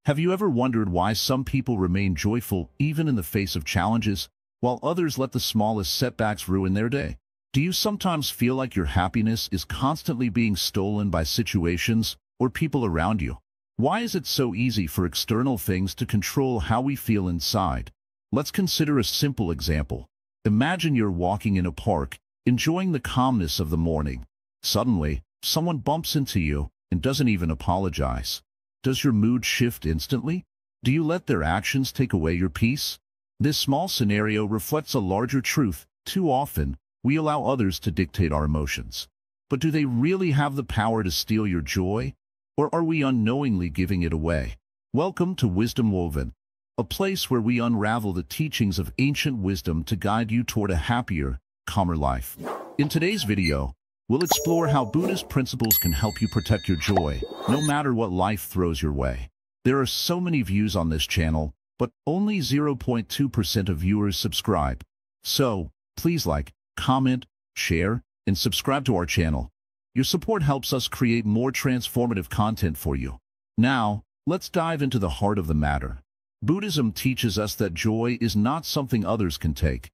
Have you ever wondered why some people remain joyful even in the face of challenges, while others let the smallest setbacks ruin their day? Do you sometimes feel like your happiness is constantly being stolen by situations or people around you? Why is it so easy for external things to control how we feel inside? Let's consider a simple example. Imagine you're walking in a park, enjoying the calmness of the morning. Suddenly, someone bumps into you and doesn't even apologize. Does your mood shift instantly? Do you let their actions take away your peace? This small scenario reflects a larger truth. Too often, we allow others to dictate our emotions. But do they really have the power to steal your joy? Or are we unknowingly giving it away? Welcome to Wisdom Woven, a place where we unravel the teachings of ancient wisdom to guide you toward a happier, calmer life. In today's video, we'll explore how Buddhist principles can help you protect your joy, no matter what life throws your way. There are so many views on this channel, but only 0.2% of viewers subscribe. So, please like, comment, share, and subscribe to our channel. Your support helps us create more transformative content for you. Now, let's dive into the heart of the matter. Buddhism teaches us that joy is not something others can take.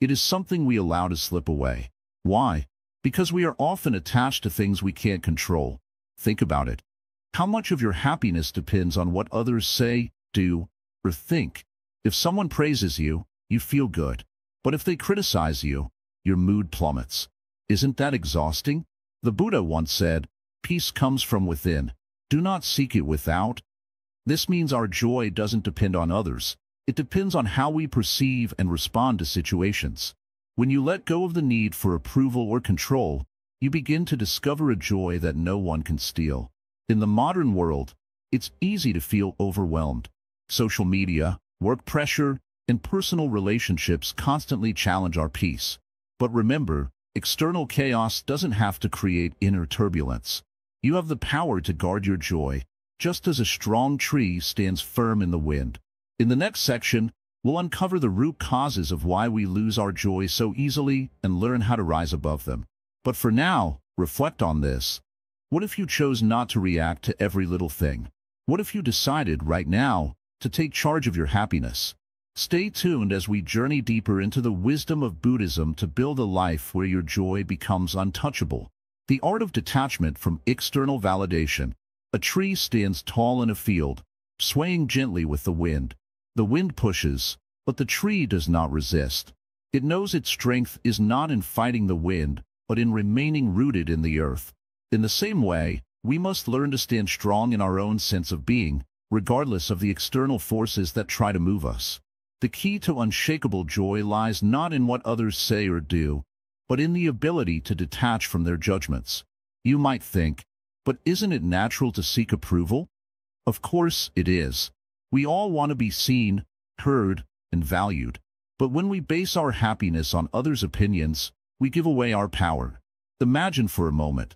It is something we allow to slip away. Why? Because we are often attached to things we can't control. Think about it. How much of your happiness depends on what others say, do, or think? If someone praises you, you feel good. But if they criticize you, your mood plummets. Isn't that exhausting? The Buddha once said, "Peace comes from within. Do not seek it without." This means our joy doesn't depend on others. It depends on how we perceive and respond to situations. When you let go of the need for approval or control, you begin to discover a joy that no one can steal. In the modern world, it's easy to feel overwhelmed. Social media, work pressure, and personal relationships constantly challenge our peace. But remember, external chaos doesn't have to create inner turbulence. You have the power to guard your joy, just as a strong tree stands firm in the wind. In the next section, we'll uncover the root causes of why we lose our joy so easily and learn how to rise above them. But for now, reflect on this. What if you chose not to react to every little thing? What if you decided right now to take charge of your happiness? Stay tuned as we journey deeper into the wisdom of Buddhism to build a life where your joy becomes untouchable. The art of detachment from external validation. A tree stands tall in a field, swaying gently with the wind. The wind pushes, but the tree does not resist. It knows its strength is not in fighting the wind, but in remaining rooted in the earth. In the same way, we must learn to stand strong in our own sense of being, regardless of the external forces that try to move us. The key to unshakable joy lies not in what others say or do, but in the ability to detach from their judgments. You might think, but isn't it natural to seek approval? Of course it is. We all want to be seen, heard, and valued. But when we base our happiness on others' opinions, we give away our power. Imagine for a moment.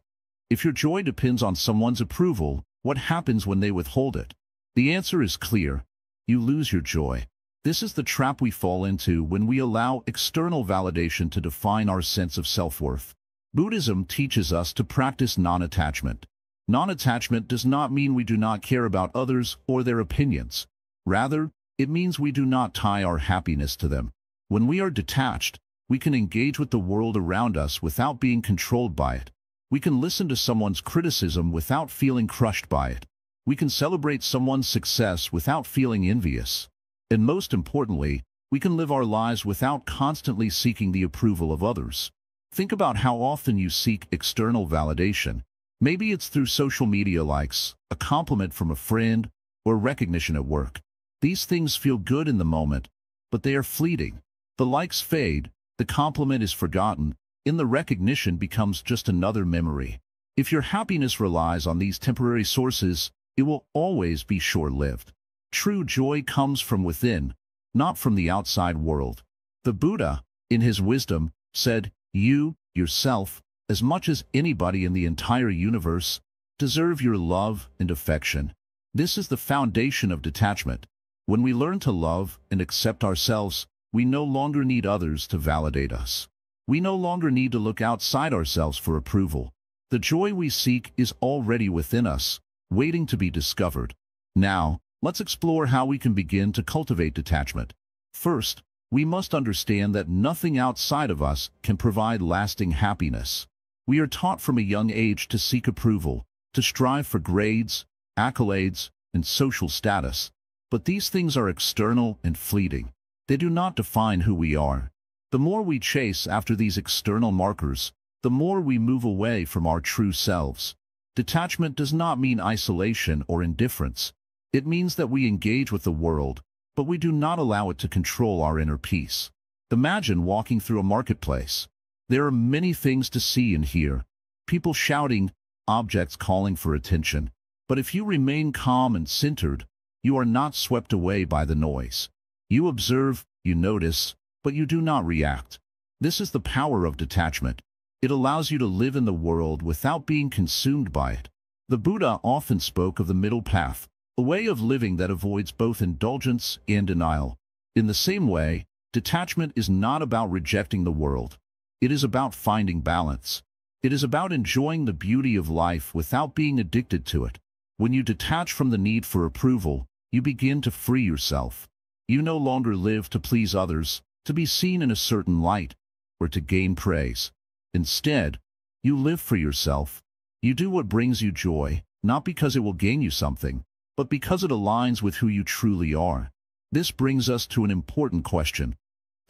If your joy depends on someone's approval, what happens when they withhold it? The answer is clear. You lose your joy. This is the trap we fall into when we allow external validation to define our sense of self-worth. Buddhism teaches us to practice non-attachment. Non-attachment does not mean we do not care about others or their opinions. Rather, it means we do not tie our happiness to them. When we are detached, we can engage with the world around us without being controlled by it. We can listen to someone's criticism without feeling crushed by it. We can celebrate someone's success without feeling envious. And most importantly, we can live our lives without constantly seeking the approval of others. Think about how often you seek external validation. Maybe it's through social media likes, a compliment from a friend, or recognition at work. These things feel good in the moment, but they are fleeting. The likes fade, the compliment is forgotten, and the recognition becomes just another memory. If your happiness relies on these temporary sources, it will always be short-lived. True joy comes from within, not from the outside world. The Buddha, in his wisdom, said, "You, yourself, as much as anybody in the entire universe, deserve your love and affection." This is the foundation of detachment. When we learn to love and accept ourselves, we no longer need others to validate us. We no longer need to look outside ourselves for approval. The joy we seek is already within us, waiting to be discovered. Now, let's explore how we can begin to cultivate detachment. First, we must understand that nothing outside of us can provide lasting happiness. We are taught from a young age to seek approval, to strive for grades, accolades, and social status. But these things are external and fleeting. They do not define who we are. The more we chase after these external markers, the more we move away from our true selves. Detachment does not mean isolation or indifference. It means that we engage with the world, but we do not allow it to control our inner peace. Imagine walking through a marketplace. There are many things to see and hear. People shouting, objects calling for attention. But if you remain calm and centered, you are not swept away by the noise. You observe, you notice, but you do not react. This is the power of detachment. It allows you to live in the world without being consumed by it. The Buddha often spoke of the middle path, a way of living that avoids both indulgence and denial. In the same way, detachment is not about rejecting the world. It is about finding balance. It is about enjoying the beauty of life without being addicted to it. When you detach from the need for approval, you begin to free yourself. You no longer live to please others, to be seen in a certain light, or to gain praise. Instead, you live for yourself. You do what brings you joy, not because it will gain you something, but because it aligns with who you truly are. This brings us to an important question.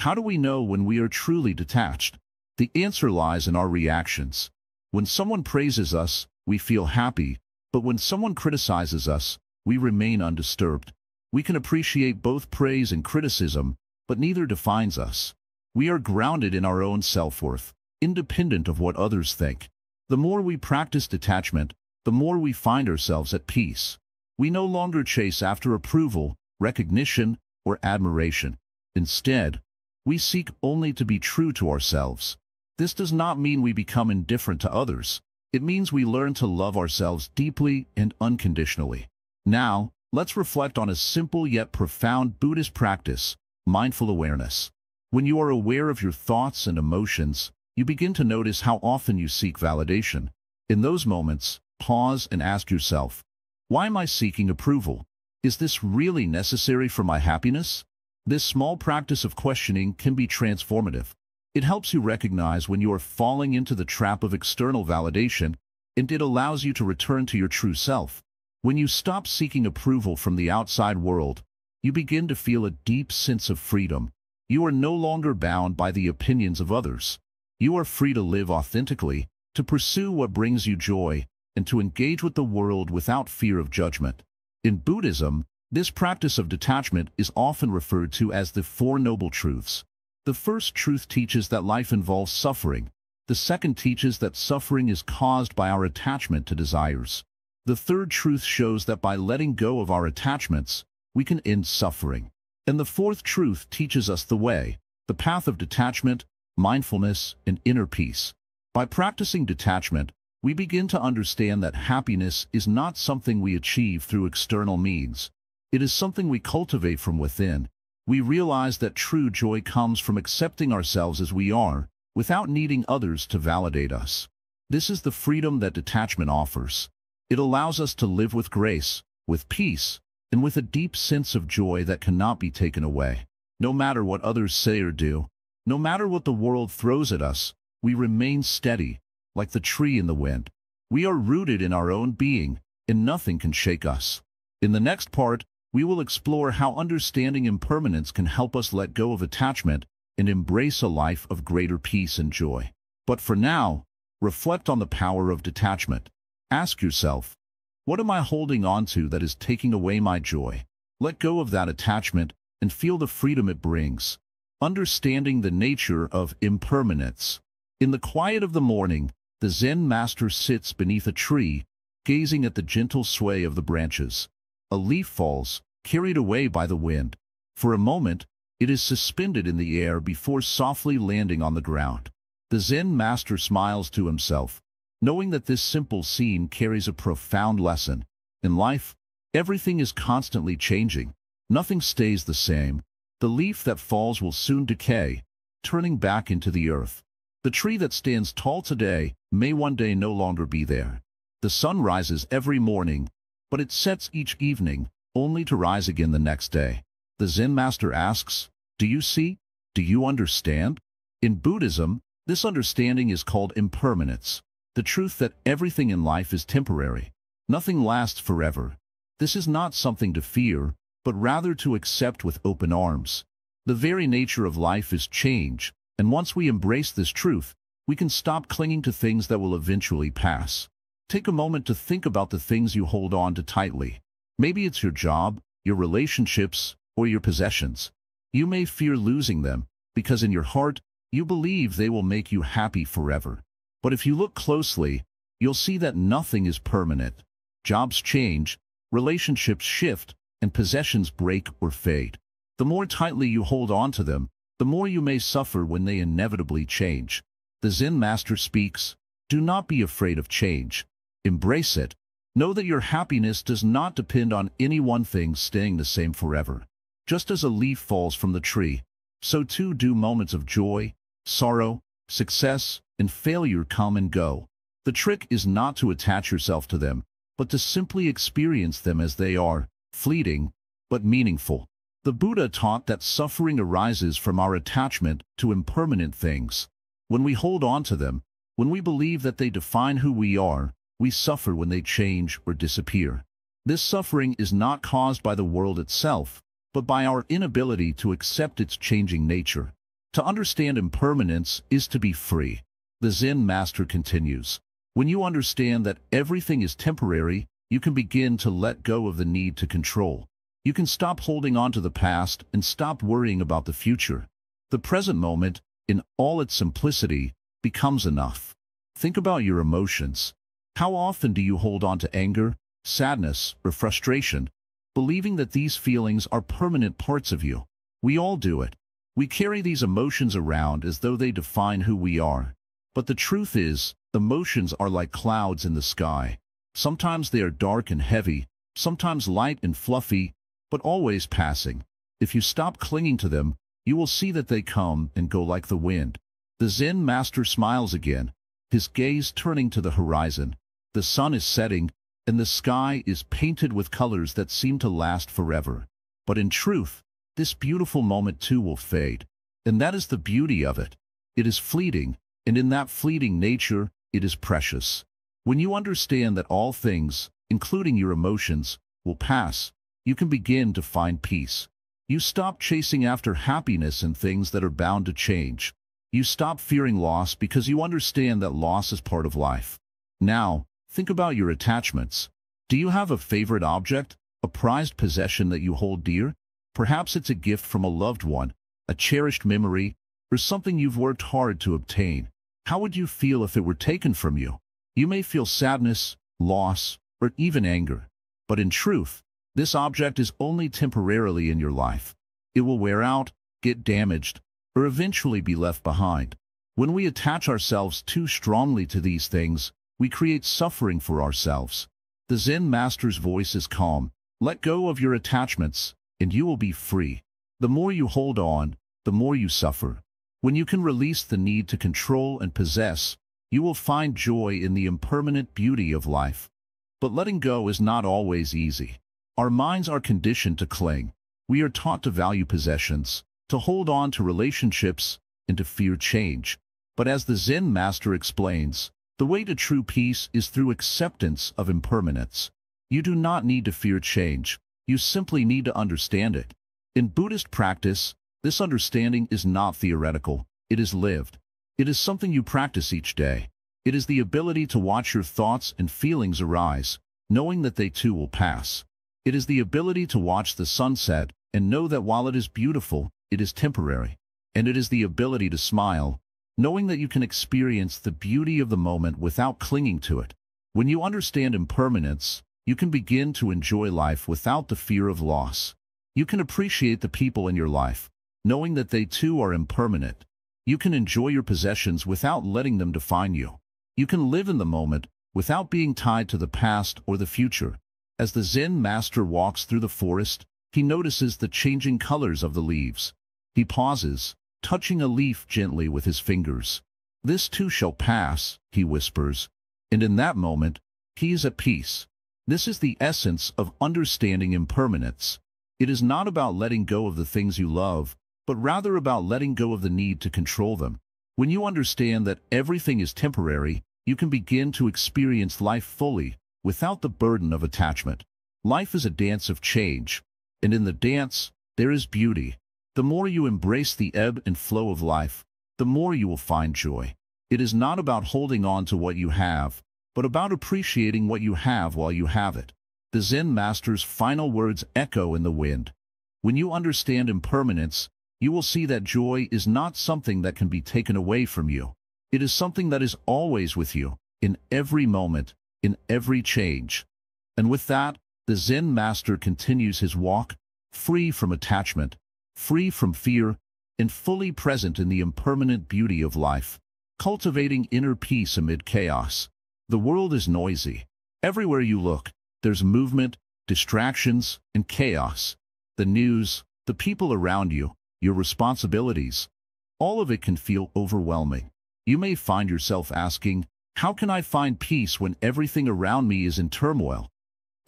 How do we know when we are truly detached? The answer lies in our reactions. When someone praises us, we feel happy, but when someone criticizes us, we remain undisturbed. We can appreciate both praise and criticism, but neither defines us. We are grounded in our own self-worth, independent of what others think. The more we practice detachment, the more we find ourselves at peace. We no longer chase after approval, recognition, or admiration. Instead, we seek only to be true to ourselves. This does not mean we become indifferent to others. It means we learn to love ourselves deeply and unconditionally. Now, let's reflect on a simple yet profound Buddhist practice, mindful awareness. When you are aware of your thoughts and emotions, you begin to notice how often you seek validation. In those moments, pause and ask yourself, why am I seeking approval? Is this really necessary for my happiness? This small practice of questioning can be transformative. It helps you recognize when you are falling into the trap of external validation, and it allows you to return to your true self. When you stop seeking approval from the outside world, you begin to feel a deep sense of freedom. You are no longer bound by the opinions of others. You are free to live authentically, to pursue what brings you joy, and to engage with the world without fear of judgment. In Buddhism, this practice of detachment is often referred to as the Four Noble Truths. The first truth teaches that life involves suffering. The second teaches that suffering is caused by our attachment to desires. The third truth shows that by letting go of our attachments, we can end suffering. And the fourth truth teaches us the way, the path of detachment, mindfulness, and inner peace. By practicing detachment, we begin to understand that happiness is not something we achieve through external means. It is something we cultivate from within. We realize that true joy comes from accepting ourselves as we are, without needing others to validate us. This is the freedom that detachment offers. It allows us to live with grace, with peace, and with a deep sense of joy that cannot be taken away. No matter what others say or do, no matter what the world throws at us, we remain steady, like the tree in the wind. We are rooted in our own being, and nothing can shake us. In the next part, we will explore how understanding impermanence can help us let go of attachment and embrace a life of greater peace and joy. But for now, reflect on the power of detachment. Ask yourself, what am I holding on to that is taking away my joy? Let go of that attachment and feel the freedom it brings. Understanding the nature of impermanence. In the quiet of the morning, the Zen master sits beneath a tree, gazing at the gentle sway of the branches. A leaf falls, carried away by the wind. For a moment, it is suspended in the air before softly landing on the ground. The Zen master smiles to himself, knowing that this simple scene carries a profound lesson. In life, everything is constantly changing. Nothing stays the same. The leaf that falls will soon decay, turning back into the earth. The tree that stands tall today may one day no longer be there. The sun rises every morning, but it sets each evening, only to rise again the next day. The Zen master asks, "Do you see? Do you understand?" In Buddhism, this understanding is called impermanence, the truth that everything in life is temporary. Nothing lasts forever. This is not something to fear, but rather to accept with open arms. The very nature of life is change, and once we embrace this truth, we can stop clinging to things that will eventually pass. Take a moment to think about the things you hold on to tightly. Maybe it's your job, your relationships, or your possessions. You may fear losing them, because in your heart, you believe they will make you happy forever. But if you look closely, you'll see that nothing is permanent. Jobs change, relationships shift, and possessions break or fade. The more tightly you hold on to them, the more you may suffer when they inevitably change. The Zen master speaks, "Do not be afraid of change. Embrace it. Know that your happiness does not depend on any one thing staying the same forever. Just as a leaf falls from the tree, so too do moments of joy, sorrow, success, and failure come and go. The trick is not to attach yourself to them, but to simply experience them as they are, fleeting, but meaningful." The Buddha taught that suffering arises from our attachment to impermanent things. When we hold on to them, when we believe that they define who we are, we suffer when they change or disappear. This suffering is not caused by the world itself, but by our inability to accept its changing nature. To understand impermanence is to be free. The Zen master continues, "When you understand that everything is temporary, you can begin to let go of the need to control. You can stop holding on to the past and stop worrying about the future. The present moment, in all its simplicity, becomes enough." Think about your emotions. How often do you hold on to anger, sadness, or frustration, believing that these feelings are permanent parts of you? We all do it. We carry these emotions around as though they define who we are. But the truth is, emotions are like clouds in the sky. Sometimes they are dark and heavy, sometimes light and fluffy, but always passing. If you stop clinging to them, you will see that they come and go like the wind. The Zen master smiles again, his gaze turning to the horizon. The sun is setting, and the sky is painted with colors that seem to last forever. But in truth, this beautiful moment too will fade. And that is the beauty of it. It is fleeting, and in that fleeting nature, it is precious. When you understand that all things, including your emotions, will pass, you can begin to find peace. You stop chasing after happiness and things that are bound to change. You stop fearing loss because you understand that loss is part of life. Now, think about your attachments. Do you have a favorite object, a prized possession that you hold dear? Perhaps it's a gift from a loved one, a cherished memory, or something you've worked hard to obtain. How would you feel if it were taken from you? You may feel sadness, loss, or even anger. But in truth, this object is only temporarily in your life. It will wear out, get damaged, or eventually be left behind. When we attach ourselves too strongly to these things, we create suffering for ourselves. The Zen master's voice is calm. Let go of your attachments, and you will be free. The more you hold on, the more you suffer. When you can release the need to control and possess, you will find joy in the impermanent beauty of life. But letting go is not always easy. Our minds are conditioned to cling. We are taught to value possessions, to hold on to relationships, and to fear change. But as the Zen master explains, the way to true peace is through acceptance of impermanence. You do not need to fear change. You simply need to understand it. In Buddhist practice, this understanding is not theoretical. It is lived. It is something you practice each day. It is the ability to watch your thoughts and feelings arise, knowing that they too will pass. It is the ability to watch the sunset and know that while it is beautiful, it is temporary. And it is the ability to smile, knowing that you can experience the beauty of the moment without clinging to it. When you understand impermanence, you can begin to enjoy life without the fear of loss. You can appreciate the people in your life, knowing that they too are impermanent. You can enjoy your possessions without letting them define you. You can live in the moment without being tied to the past or the future. As the Zen master walks through the forest, he notices the changing colors of the leaves. He pauses, touching a leaf gently with his fingers. "This too shall pass," he whispers, and in that moment, he is at peace. This is the essence of understanding impermanence. It is not about letting go of the things you love, but rather about letting go of the need to control them. When you understand that everything is temporary, you can begin to experience life fully, without the burden of attachment. Life is a dance of change, and in the dance, there is beauty. The more you embrace the ebb and flow of life, the more you will find joy. It is not about holding on to what you have, but about appreciating what you have while you have it. The Zen master's final words echo in the wind. When you understand impermanence, you will see that joy is not something that can be taken away from you. It is something that is always with you, in every moment, in every change. And with that, the Zen master continues his walk, free from attachment, free from fear, and fully present in the impermanent beauty of life, cultivating inner peace amid chaos. The world is noisy. Everywhere you look, there's movement, distractions, and chaos. The news, the people around you, your responsibilities, all of it can feel overwhelming. You may find yourself asking, how can I find peace when everything around me is in turmoil?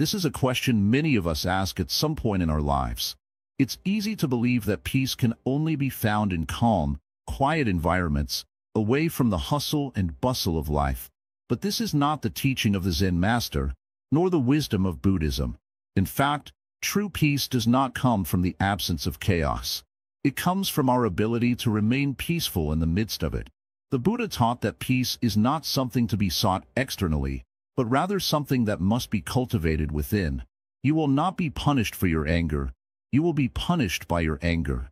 This is a question many of us ask at some point in our lives. It's easy to believe that peace can only be found in calm, quiet environments, away from the hustle and bustle of life. But this is not the teaching of the Zen master, nor the wisdom of Buddhism. In fact, true peace does not come from the absence of chaos. It comes from our ability to remain peaceful in the midst of it. The Buddha taught that peace is not something to be sought externally, but rather something that must be cultivated within. You will not be punished for your anger. You will be punished by your anger.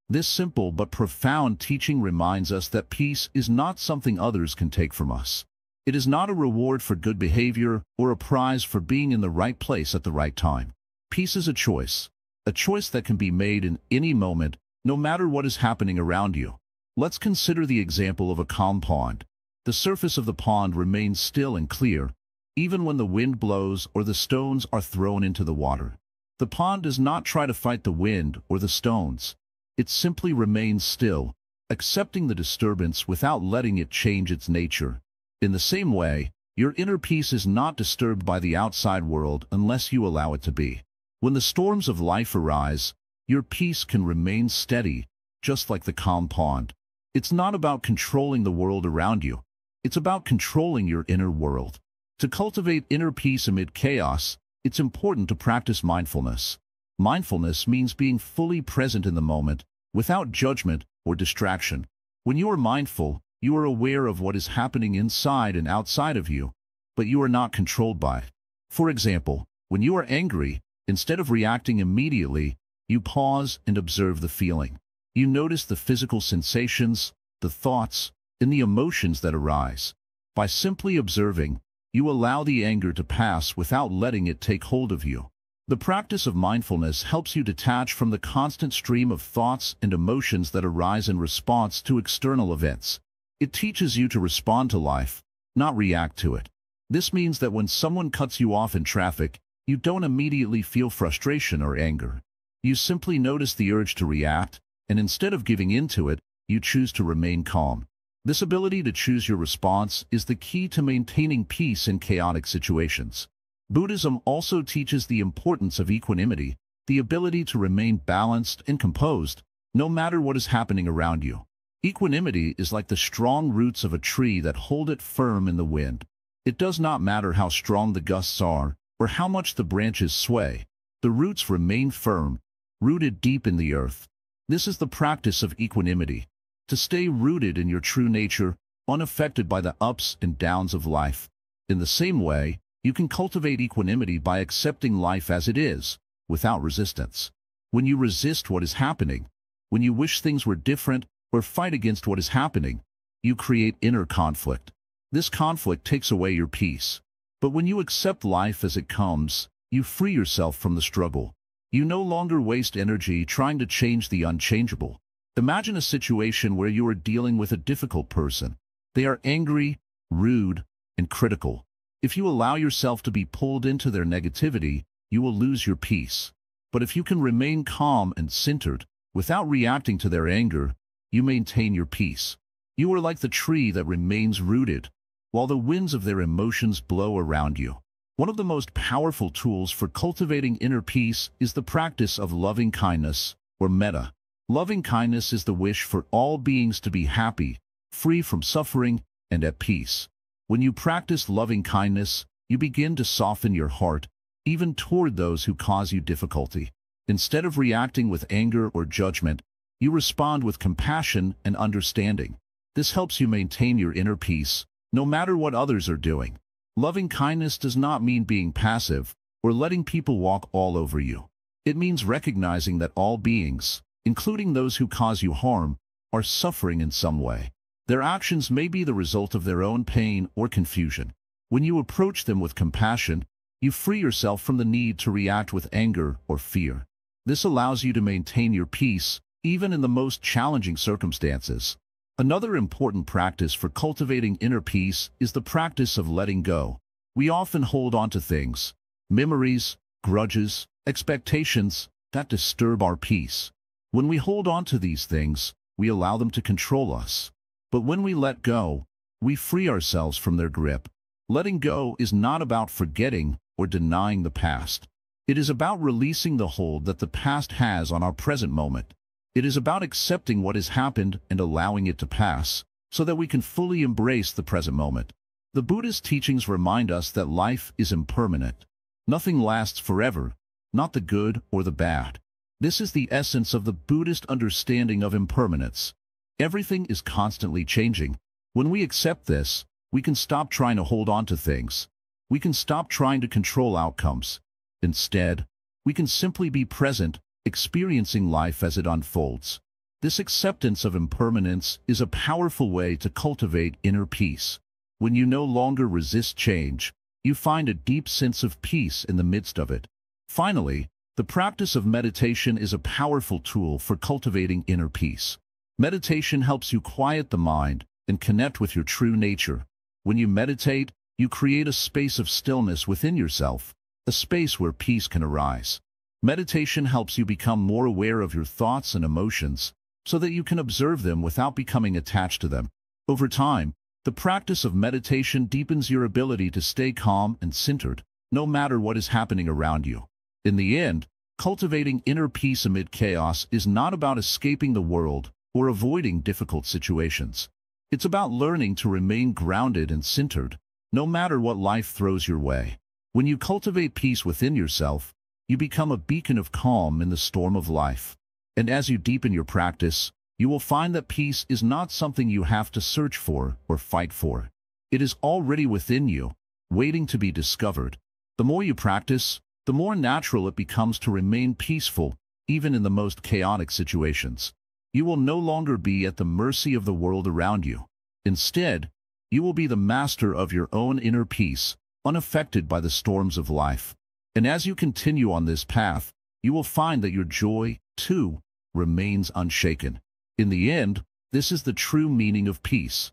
This simple but profound teaching reminds us that peace is not something others can take from us. It is not a reward for good behavior or a prize for being in the right place at the right time. Peace is a choice that can be made in any moment, no matter what is happening around you. Let's consider the example of a calm pond. The surface of the pond remains still and clear, even when the wind blows or the stones are thrown into the water. The pond does not try to fight the wind or the stones. It simply remains still, accepting the disturbance without letting it change its nature. In the same way, your inner peace is not disturbed by the outside world unless you allow it to be. When the storms of life arise, your peace can remain steady, just like the calm pond. It's not about controlling the world around you. It's about controlling your inner world. To cultivate inner peace amid chaos, it's important to practice mindfulness. Mindfulness means being fully present in the moment, without judgment or distraction. When you are mindful, you are aware of what is happening inside and outside of you, but you are not controlled by it. For example, when you are angry, instead of reacting immediately, you pause and observe the feeling. You notice the physical sensations, the thoughts, and the emotions that arise. By simply observing, you allow the anger to pass without letting it take hold of you. The practice of mindfulness helps you detach from the constant stream of thoughts and emotions that arise in response to external events. It teaches you to respond to life, not react to it. This means that when someone cuts you off in traffic, you don't immediately feel frustration or anger. You simply notice the urge to react, and instead of giving in to it, you choose to remain calm. This ability to choose your response is the key to maintaining peace in chaotic situations. Buddhism also teaches the importance of equanimity, the ability to remain balanced and composed, no matter what is happening around you. Equanimity is like the strong roots of a tree that hold it firm in the wind. It does not matter how strong the gusts are, or how much the branches sway. The roots remain firm, rooted deep in the earth. This is the practice of equanimity, to stay rooted in your true nature, unaffected by the ups and downs of life. In the same way, you can cultivate equanimity by accepting life as it is, without resistance. When you resist what is happening, when you wish things were different, or fight against what is happening, you create inner conflict. This conflict takes away your peace. But when you accept life as it comes, you free yourself from the struggle. You no longer waste energy trying to change the unchangeable. Imagine a situation where you are dealing with a difficult person. They are angry, rude, and critical. If you allow yourself to be pulled into their negativity, you will lose your peace. But if you can remain calm and centered, without reacting to their anger, you maintain your peace. You are like the tree that remains rooted, while the winds of their emotions blow around you. One of the most powerful tools for cultivating inner peace is the practice of loving kindness, or metta. Loving kindness is the wish for all beings to be happy, free from suffering, and at peace. When you practice loving kindness, you begin to soften your heart, even toward those who cause you difficulty. Instead of reacting with anger or judgment, you respond with compassion and understanding. This helps you maintain your inner peace, no matter what others are doing. Loving kindness does not mean being passive or letting people walk all over you. It means recognizing that all beings, including those who cause you harm, are suffering in some way. Their actions may be the result of their own pain or confusion. When you approach them with compassion, you free yourself from the need to react with anger or fear. This allows you to maintain your peace, even in the most challenging circumstances. Another important practice for cultivating inner peace is the practice of letting go. We often hold on to things, memories, grudges, expectations that disturb our peace. When we hold on to these things, we allow them to control us. But when we let go, we free ourselves from their grip. Letting go is not about forgetting or denying the past. It is about releasing the hold that the past has on our present moment. It is about accepting what has happened and allowing it to pass, so that we can fully embrace the present moment. The Buddhist teachings remind us that life is impermanent. Nothing lasts forever, not the good or the bad. This is the essence of the Buddhist understanding of impermanence. Everything is constantly changing. When we accept this, we can stop trying to hold on to things. We can stop trying to control outcomes. Instead, we can simply be present, experiencing life as it unfolds. This acceptance of impermanence is a powerful way to cultivate inner peace. When you no longer resist change, you find a deep sense of peace in the midst of it. Finally, the practice of meditation is a powerful tool for cultivating inner peace. Meditation helps you quiet the mind and connect with your true nature. When you meditate, you create a space of stillness within yourself, a space where peace can arise. Meditation helps you become more aware of your thoughts and emotions, so that you can observe them without becoming attached to them. Over time, the practice of meditation deepens your ability to stay calm and centered, no matter what is happening around you. In the end, cultivating inner peace amid chaos is not about escaping the world or avoiding difficult situations. It's about learning to remain grounded and centered, no matter what life throws your way. When you cultivate peace within yourself, you become a beacon of calm in the storm of life. And as you deepen your practice, you will find that peace is not something you have to search for or fight for. It is already within you, waiting to be discovered. The more you practice, the more natural it becomes to remain peaceful, even in the most chaotic situations. You will no longer be at the mercy of the world around you. Instead, you will be the master of your own inner peace, unaffected by the storms of life. And as you continue on this path, you will find that your joy, too, remains unshaken. In the end, this is the true meaning of peace.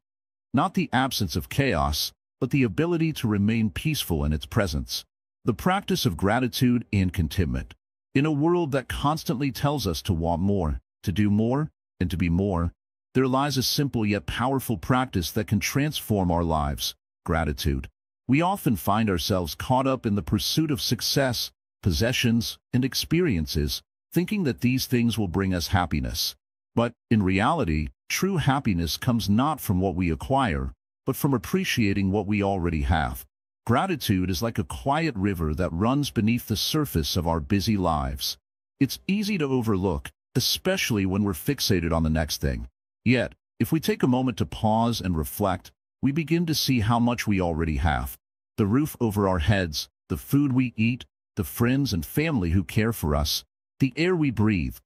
Not the absence of chaos, but the ability to remain peaceful in its presence. The practice of gratitude and contentment. In a world that constantly tells us to want more, to do more, and to be more, there lies a simple yet powerful practice that can transform our lives: gratitude. We often find ourselves caught up in the pursuit of success, possessions, and experiences, thinking that these things will bring us happiness. But, in reality, true happiness comes not from what we acquire, but from appreciating what we already have. Gratitude is like a quiet river that runs beneath the surface of our busy lives. It's easy to overlook, especially when we're fixated on the next thing. Yet, if we take a moment to pause and reflect, we begin to see how much we already have. The roof over our heads, the food we eat, the friends and family who care for us, the air we breathe.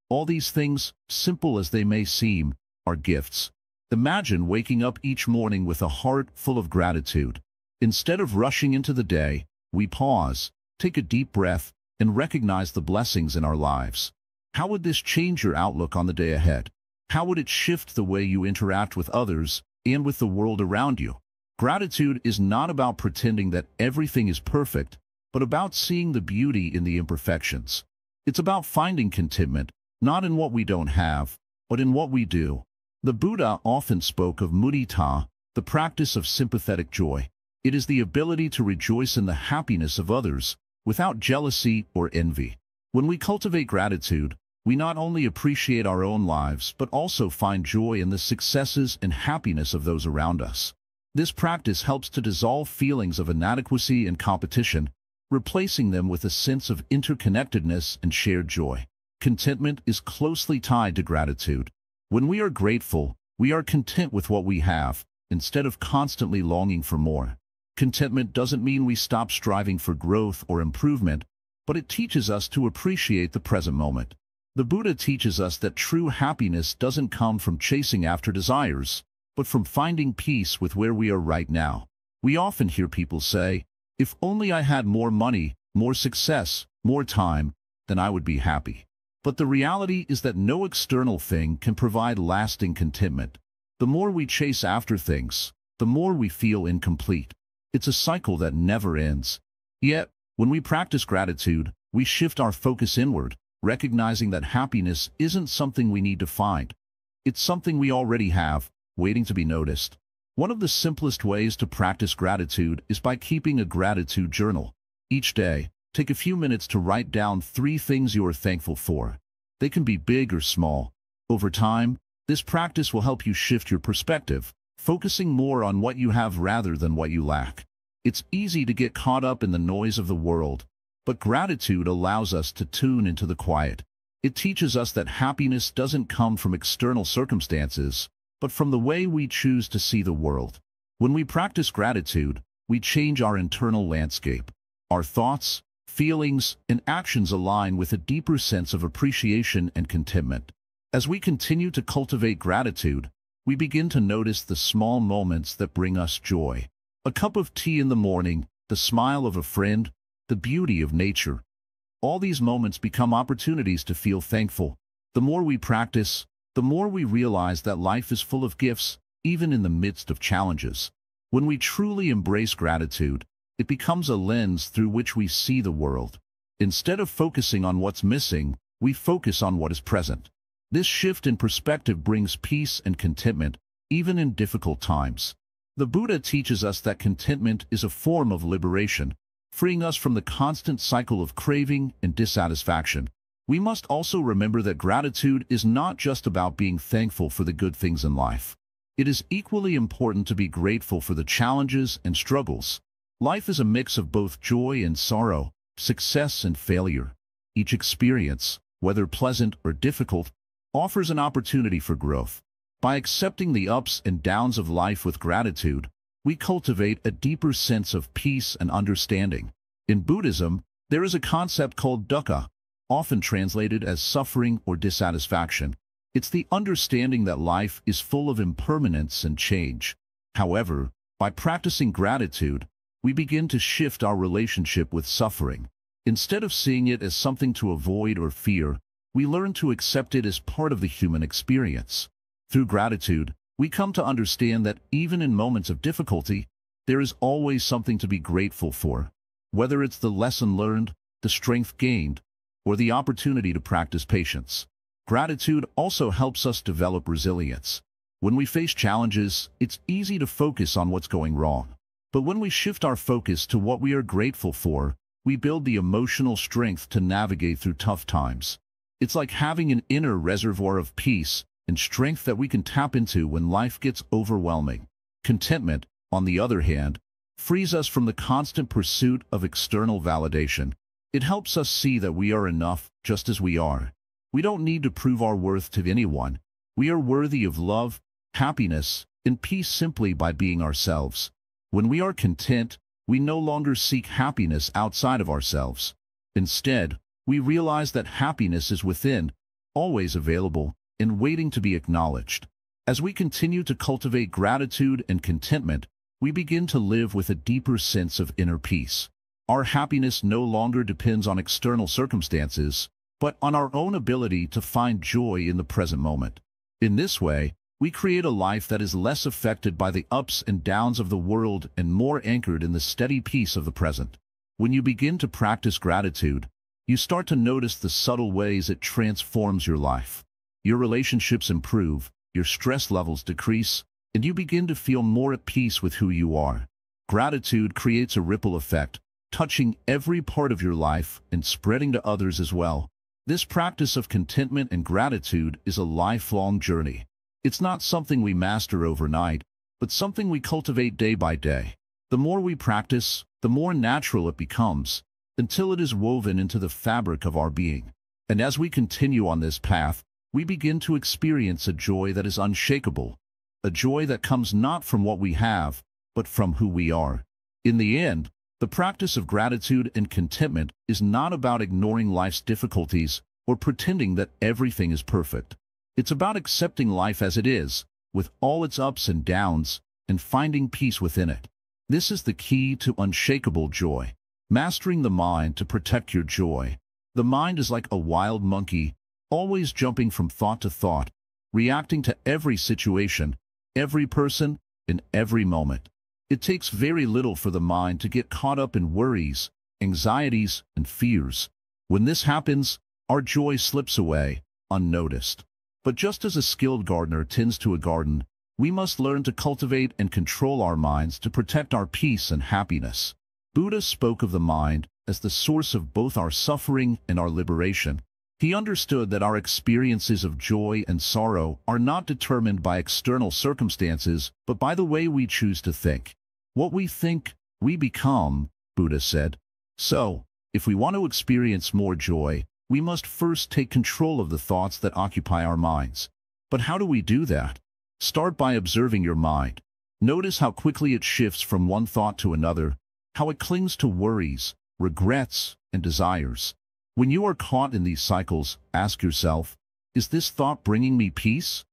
All these things, simple as they may seem, are gifts. Imagine waking up each morning with a heart full of gratitude. Instead of rushing into the day, we pause, take a deep breath, and recognize the blessings in our lives. How would this change your outlook on the day ahead? How would it shift the way you interact with others and with the world around you? Gratitude is not about pretending that everything is perfect, but about seeing the beauty in the imperfections. It's about finding contentment, not in what we don't have, but in what we do. The Buddha often spoke of Mudita, the practice of sympathetic joy. It is the ability to rejoice in the happiness of others without jealousy or envy. When we cultivate gratitude, we not only appreciate our own lives but also find joy in the successes and happiness of those around us. This practice helps to dissolve feelings of inadequacy and competition, replacing them with a sense of interconnectedness and shared joy. Contentment is closely tied to gratitude. When we are grateful, we are content with what we have, instead of constantly longing for more. Contentment doesn't mean we stop striving for growth or improvement, but it teaches us to appreciate the present moment. The Buddha teaches us that true happiness doesn't come from chasing after desires, but from finding peace with where we are right now. We often hear people say, "If only I had more money, more success, more time, then I would be happy." But the reality is that no external thing can provide lasting contentment. The more we chase after things, the more we feel incomplete. It's a cycle that never ends. Yet, when we practice gratitude, we shift our focus inward, recognizing that happiness isn't something we need to find. It's something we already have, waiting to be noticed. One of the simplest ways to practice gratitude is by keeping a gratitude journal. Each day, take a few minutes to write down 3 things you are thankful for. They can be big or small. Over time, this practice will help you shift your perspective, focusing more on what you have rather than what you lack. It's easy to get caught up in the noise of the world, but gratitude allows us to tune into the quiet. It teaches us that happiness doesn't come from external circumstances, but from the way we choose to see the world. When we practice gratitude, we change our internal landscape. Our thoughts, feelings, and actions align with a deeper sense of appreciation and contentment. As we continue to cultivate gratitude, we begin to notice the small moments that bring us joy. A cup of tea in the morning, the smile of a friend, the beauty of nature. All these moments become opportunities to feel thankful. The more we practice, the more we realize that life is full of gifts, even in the midst of challenges. When we truly embrace gratitude, it becomes a lens through which we see the world. Instead of focusing on what's missing, we focus on what is present. This shift in perspective brings peace and contentment, even in difficult times. The Buddha teaches us that contentment is a form of liberation, freeing us from the constant cycle of craving and dissatisfaction. We must also remember that gratitude is not just about being thankful for the good things in life. It is equally important to be grateful for the challenges and struggles. Life is a mix of both joy and sorrow, success and failure. Each experience, whether pleasant or difficult, offers an opportunity for growth. By accepting the ups and downs of life with gratitude, we cultivate a deeper sense of peace and understanding. In Buddhism, there is a concept called dukkha, often translated as suffering or dissatisfaction. It's the understanding that life is full of impermanence and change. However, by practicing gratitude, we begin to shift our relationship with suffering. Instead of seeing it as something to avoid or fear, we learn to accept it as part of the human experience. Through gratitude, we come to understand that even in moments of difficulty, there is always something to be grateful for. Whether it's the lesson learned, the strength gained, or the opportunity to practice patience. Gratitude also helps us develop resilience. When we face challenges, it's easy to focus on what's going wrong. But when we shift our focus to what we are grateful for, we build the emotional strength to navigate through tough times. It's like having an inner reservoir of peace and strength that we can tap into when life gets overwhelming. Contentment, on the other hand, frees us from the constant pursuit of external validation. It helps us see that we are enough just as we are. We don't need to prove our worth to anyone. We are worthy of love, happiness, and peace simply by being ourselves. When we are content, we no longer seek happiness outside of ourselves. Instead, we realize that happiness is within, always available, and waiting to be acknowledged. As we continue to cultivate gratitude and contentment, we begin to live with a deeper sense of inner peace. Our happiness no longer depends on external circumstances, but on our own ability to find joy in the present moment. In this way, we create a life that is less affected by the ups and downs of the world and more anchored in the steady peace of the present. When you begin to practice gratitude, you start to notice the subtle ways it transforms your life. Your relationships improve, your stress levels decrease, and you begin to feel more at peace with who you are. Gratitude creates a ripple effect, touching every part of your life and spreading to others as well. This practice of contentment and gratitude is a lifelong journey. It's not something we master overnight, but something we cultivate day by day. The more we practice, the more natural it becomes, until it is woven into the fabric of our being. And as we continue on this path, we begin to experience a joy that is unshakable, a joy that comes not from what we have, but from who we are. In the end, the practice of gratitude and contentment is not about ignoring life's difficulties or pretending that everything is perfect. It's about accepting life as it is, with all its ups and downs, and finding peace within it. This is the key to unshakable joy. Mastering the mind to protect your joy. The mind is like a wild monkey, always jumping from thought to thought, reacting to every situation, every person, in every moment. It takes very little for the mind to get caught up in worries, anxieties, and fears. When this happens, our joy slips away, unnoticed. But just as a skilled gardener tends to a garden, we must learn to cultivate and control our minds to protect our peace and happiness. Buddha spoke of the mind as the source of both our suffering and our liberation. He understood that our experiences of joy and sorrow are not determined by external circumstances, but by the way we choose to think. What we think, we become, Buddha said. So, if we want to experience more joy, we must first take control of the thoughts that occupy our minds. But how do we do that? Start by observing your mind. Notice how quickly it shifts from one thought to another, how it clings to worries, regrets, and desires. When you are caught in these cycles, ask yourself, is this thought bringing me peace?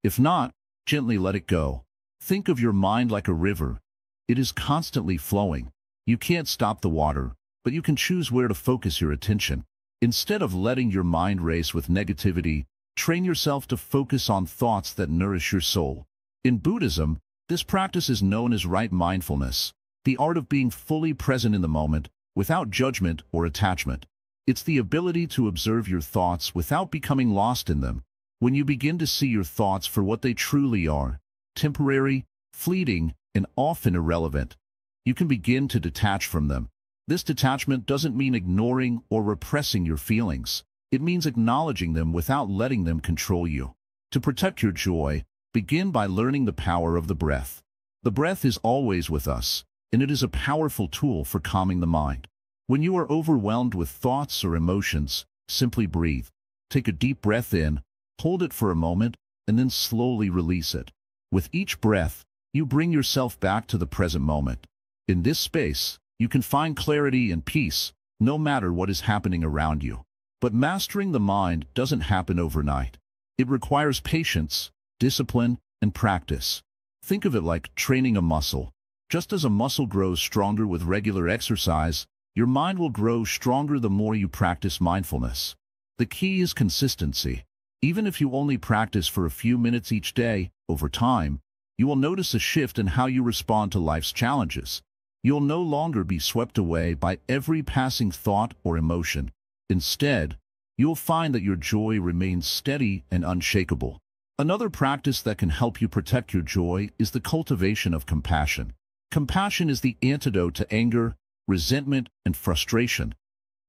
If not, gently let it go. Think of your mind like a river. It is constantly flowing. You can't stop the water, but you can choose where to focus your attention. Instead of letting your mind race with negativity, train yourself to focus on thoughts that nourish your soul. In Buddhism, this practice is known as right mindfulness, the art of being fully present in the moment, without judgment or attachment. It's the ability to observe your thoughts without becoming lost in them. When you begin to see your thoughts for what they truly are, temporary, fleeting, and often irrelevant, you can begin to detach from them. This detachment doesn't mean ignoring or repressing your feelings. It means acknowledging them without letting them control you. To protect your joy, begin by learning the power of the breath. The breath is always with us, and it is a powerful tool for calming the mind. When you are overwhelmed with thoughts or emotions, simply breathe. Take a deep breath in, hold it for a moment, and then slowly release it. With each breath, you bring yourself back to the present moment. In this space, you can find clarity and peace, no matter what is happening around you. But mastering the mind doesn't happen overnight. It requires patience, discipline, and practice. Think of it like training a muscle. Just as a muscle grows stronger with regular exercise, your mind will grow stronger the more you practice mindfulness. The key is consistency. Even if you only practice for a few minutes each day, over time, you will notice a shift in how you respond to life's challenges. You'll no longer be swept away by every passing thought or emotion. Instead, you'll find that your joy remains steady and unshakable. Another practice that can help you protect your joy is the cultivation of compassion. Compassion is the antidote to anger, resentment, and frustration,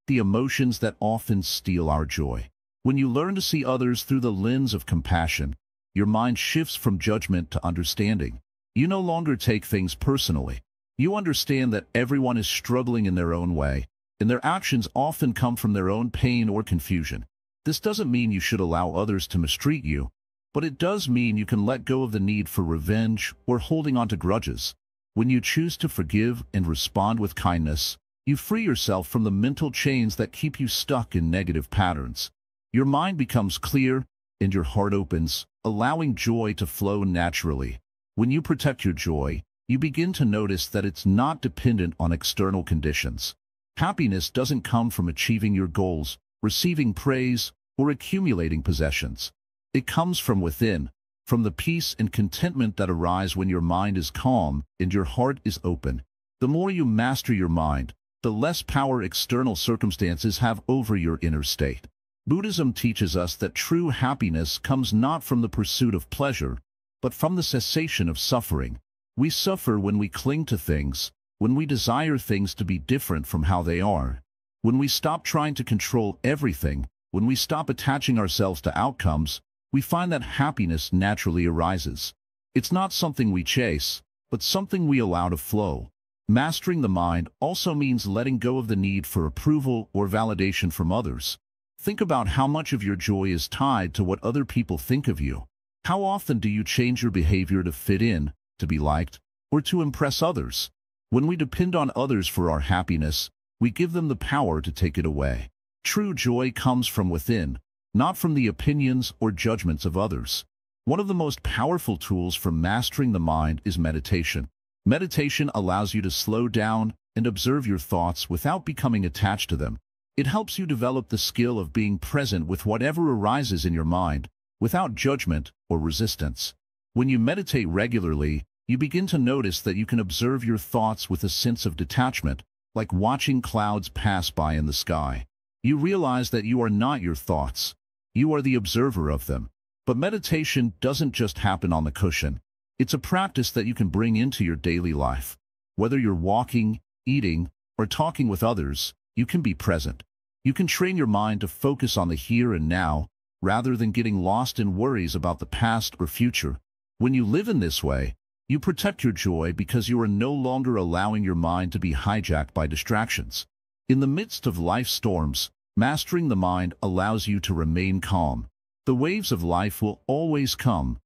the emotions that often steal our joy. When you learn to see others through the lens of compassion, your mind shifts from judgment to understanding. You no longer take things personally. You understand that everyone is struggling in their own way, and their actions often come from their own pain or confusion. This doesn't mean you should allow others to mistreat you, but it does mean you can let go of the need for revenge or holding on to grudges. When you choose to forgive and respond with kindness, you free yourself from the mental chains that keep you stuck in negative patterns. Your mind becomes clear, and your heart opens, allowing joy to flow naturally. When you protect your joy, you begin to notice that it's not dependent on external conditions. Happiness doesn't come from achieving your goals, receiving praise, or accumulating possessions. It comes from within, from the peace and contentment that arise when your mind is calm and your heart is open. The more you master your mind, the less power external circumstances have over your inner state. Buddhism teaches us that true happiness comes not from the pursuit of pleasure, but from the cessation of suffering. We suffer when we cling to things, when we desire things to be different from how they are. When we stop trying to control everything, when we stop attaching ourselves to outcomes, we find that happiness naturally arises. It's not something we chase, but something we allow to flow. Mastering the mind also means letting go of the need for approval or validation from others. Think about how much of your joy is tied to what other people think of you. How often do you change your behavior to fit in, to be liked, or to impress others? When we depend on others for our happiness, we give them the power to take it away. True joy comes from within, not from the opinions or judgments of others. One of the most powerful tools for mastering the mind is meditation. Meditation allows you to slow down and observe your thoughts without becoming attached to them. It helps you develop the skill of being present with whatever arises in your mind, without judgment or resistance. When you meditate regularly, you begin to notice that you can observe your thoughts with a sense of detachment, like watching clouds pass by in the sky. You realize that you are not your thoughts. You are the observer of them. But meditation doesn't just happen on the cushion. It's a practice that you can bring into your daily life. Whether you're walking, eating, or talking with others, you can be present. You can train your mind to focus on the here and now, rather than getting lost in worries about the past or future. When you live in this way, you protect your joy because you are no longer allowing your mind to be hijacked by distractions. In the midst of life's storms, mastering the mind allows you to remain calm. The waves of life will always come.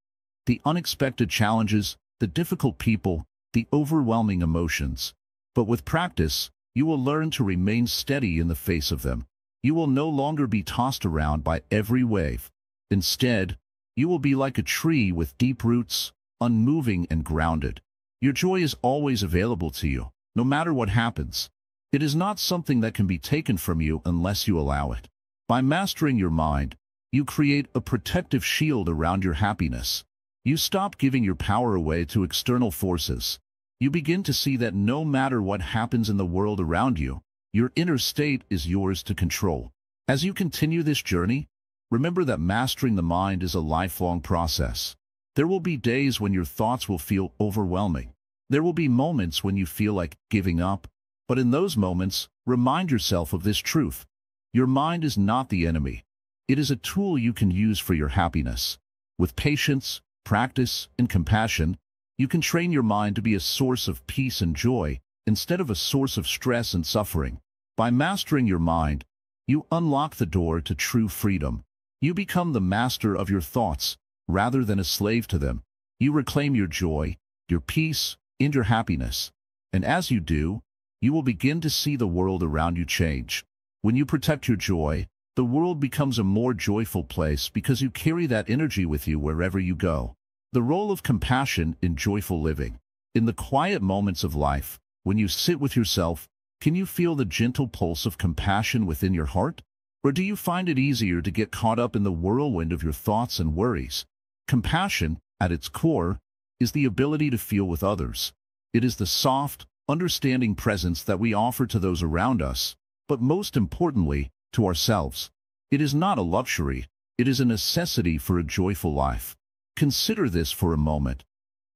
The unexpected challenges, the difficult people, the overwhelming emotions. But with practice, you will learn to remain steady in the face of them. You will no longer be tossed around by every wave. Instead, you will be like a tree with deep roots, unmoving and grounded. Your joy is always available to you, no matter what happens. It is not something that can be taken from you unless you allow it. By mastering your mind, you create a protective shield around your happiness. You stop giving your power away to external forces. You begin to see that no matter what happens in the world around you, your inner state is yours to control. As you continue this journey, remember that mastering the mind is a lifelong process. There will be days when your thoughts will feel overwhelming. There will be moments when you feel like giving up. But in those moments, remind yourself of this truth. Your mind is not the enemy. It is a tool you can use for your happiness. With patience, practice, and compassion, you can train your mind to be a source of peace and joy instead of a source of stress and suffering. By mastering your mind, you unlock the door to true freedom. You become the master of your thoughts, rather than a slave to them. You reclaim your joy, your peace, and your happiness. And as you do, you will begin to see the world around you change. When you protect your joy, the world becomes a more joyful place because you carry that energy with you wherever you go. The role of compassion in joyful living. In the quiet moments of life, when you sit with yourself, can you feel the gentle pulse of compassion within your heart? Or do you find it easier to get caught up in the whirlwind of your thoughts and worries? Compassion, at its core, is the ability to feel with others. It is the soft, understanding presence that we offer to those around us, but most importantly, to ourselves. It is not a luxury, it is a necessity for a joyful life. Consider this for a moment.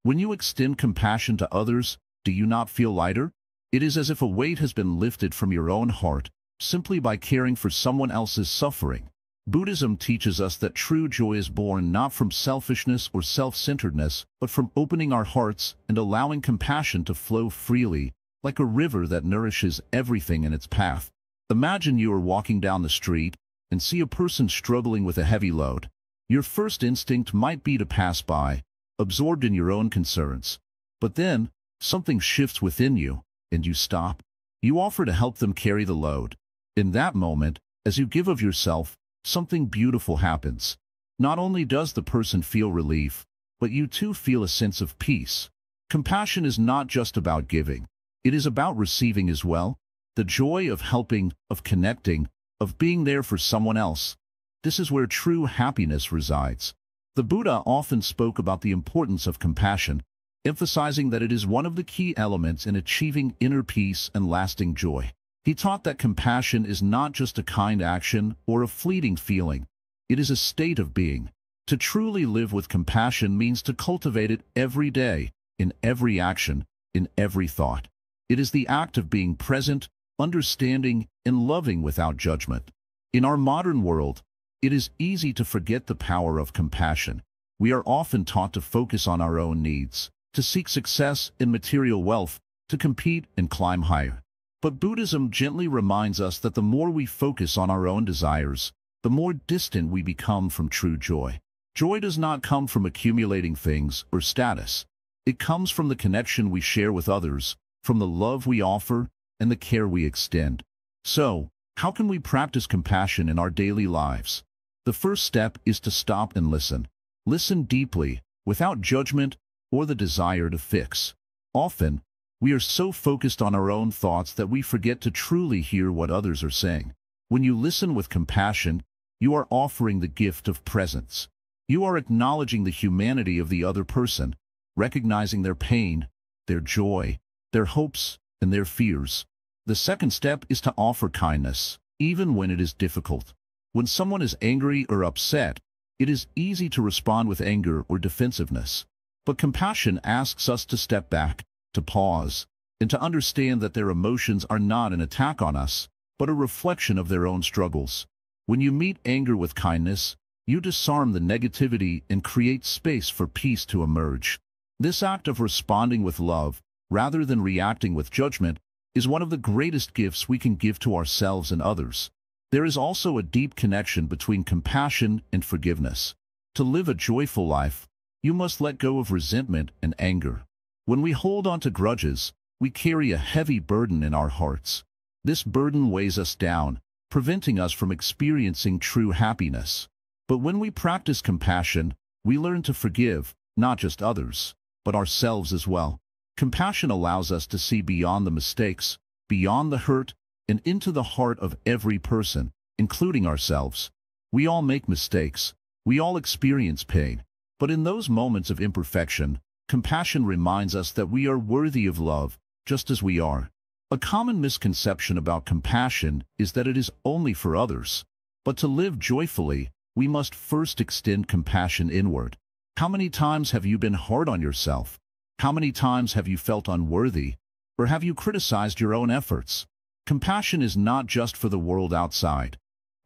When you extend compassion to others, do you not feel lighter? It is as if a weight has been lifted from your own heart, simply by caring for someone else's suffering. Buddhism teaches us that true joy is born not from selfishness or self-centeredness, but from opening our hearts and allowing compassion to flow freely, like a river that nourishes everything in its path. Imagine you are walking down the street and see a person struggling with a heavy load. Your first instinct might be to pass by, absorbed in your own concerns. But then, something shifts within you, and you stop. You offer to help them carry the load. In that moment, as you give of yourself, something beautiful happens. Not only does the person feel relief, but you too feel a sense of peace. Compassion is not just about giving. It is about receiving as well. The joy of helping, of connecting, of being there for someone else. This is where true happiness resides. The Buddha often spoke about the importance of compassion, emphasizing that it is one of the key elements in achieving inner peace and lasting joy. He taught that compassion is not just a kind action or a fleeting feeling. It is a state of being. To truly live with compassion means to cultivate it every day, in every action, in every thought. It is the act of being present, understanding, and loving without judgment. In our modern world, it is easy to forget the power of compassion. We are often taught to focus on our own needs, to seek success and material wealth, to compete and climb higher. But Buddhism gently reminds us that the more we focus on our own desires, the more distant we become from true joy. Joy does not come from accumulating things or status. It comes from the connection we share with others, from the love we offer, and the care we extend. So, how can we practice compassion in our daily lives? The first step is to stop and listen. Listen deeply, without judgment or the desire to fix. Often, we are so focused on our own thoughts that we forget to truly hear what others are saying. When you listen with compassion, you are offering the gift of presence. You are acknowledging the humanity of the other person, recognizing their pain, their joy, their hopes, and their fears. The second step is to offer kindness, even when it is difficult. When someone is angry or upset, it is easy to respond with anger or defensiveness. But compassion asks us to step back, to pause, and to understand that their emotions are not an attack on us, but a reflection of their own struggles. When you meet anger with kindness, you disarm the negativity and create space for peace to emerge. This act of responding with love, rather than reacting with judgment, is one of the greatest gifts we can give to ourselves and others. There is also a deep connection between compassion and forgiveness. To live a joyful life, you must let go of resentment and anger. When we hold on to grudges, we carry a heavy burden in our hearts. This burden weighs us down, preventing us from experiencing true happiness. But when we practice compassion, we learn to forgive, not just others, but ourselves as well. Compassion allows us to see beyond the mistakes, beyond the hurt, and into the heart of every person, including ourselves. We all make mistakes. We all experience pain. But in those moments of imperfection, compassion reminds us that we are worthy of love, just as we are. A common misconception about compassion is that it is only for others. But to live joyfully, we must first extend compassion inward. How many times have you been hard on yourself? How many times have you felt unworthy? Or have you criticized your own efforts? Compassion is not just for the world outside.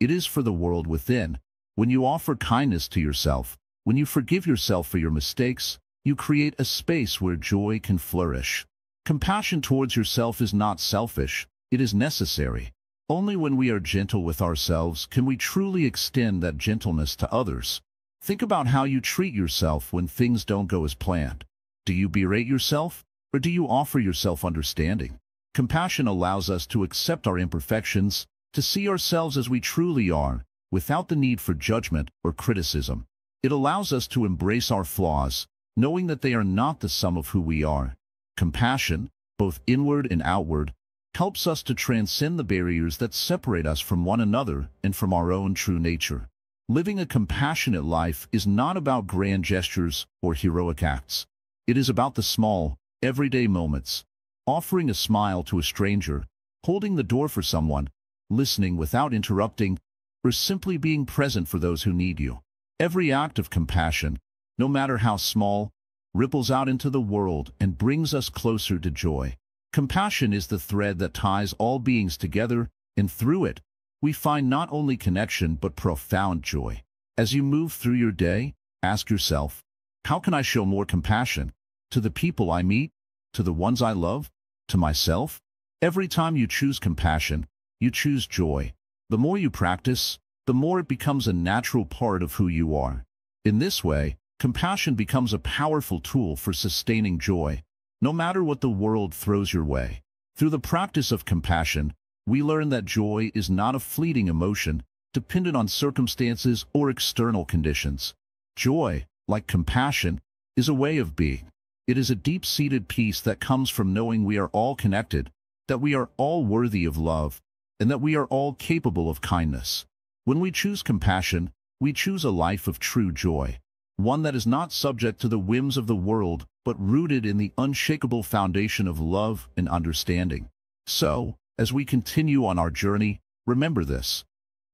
It is for the world within. When you offer kindness to yourself, when you forgive yourself for your mistakes, you create a space where joy can flourish. Compassion towards yourself is not selfish, it is necessary. Only when we are gentle with ourselves can we truly extend that gentleness to others. Think about how you treat yourself when things don't go as planned. Do you berate yourself, or do you offer yourself understanding? Compassion allows us to accept our imperfections, to see ourselves as we truly are, without the need for judgment or criticism. It allows us to embrace our flaws, knowing that they are not the sum of who we are. Compassion, both inward and outward, helps us to transcend the barriers that separate us from one another and from our own true nature. Living a compassionate life is not about grand gestures or heroic acts. It is about the small, everyday moments. Offering a smile to a stranger, holding the door for someone, listening without interrupting, or simply being present for those who need you. Every act of compassion, no matter how small, ripples out into the world and brings us closer to joy. Compassion is the thread that ties all beings together, and through it, we find not only connection but profound joy. As you move through your day, ask yourself, how can I show more compassion? To the people I meet, to the ones I love, to myself? Every time you choose compassion, you choose joy. The more you practice, the more it becomes a natural part of who you are. In this way, compassion becomes a powerful tool for sustaining joy, no matter what the world throws your way. Through the practice of compassion, we learn that joy is not a fleeting emotion, dependent on circumstances or external conditions. Joy, like compassion, is a way of being. It is a deep-seated peace that comes from knowing we are all connected, that we are all worthy of love, and that we are all capable of kindness. When we choose compassion, we choose a life of true joy, one that is not subject to the whims of the world, but rooted in the unshakable foundation of love and understanding. So, as we continue on our journey, remember this.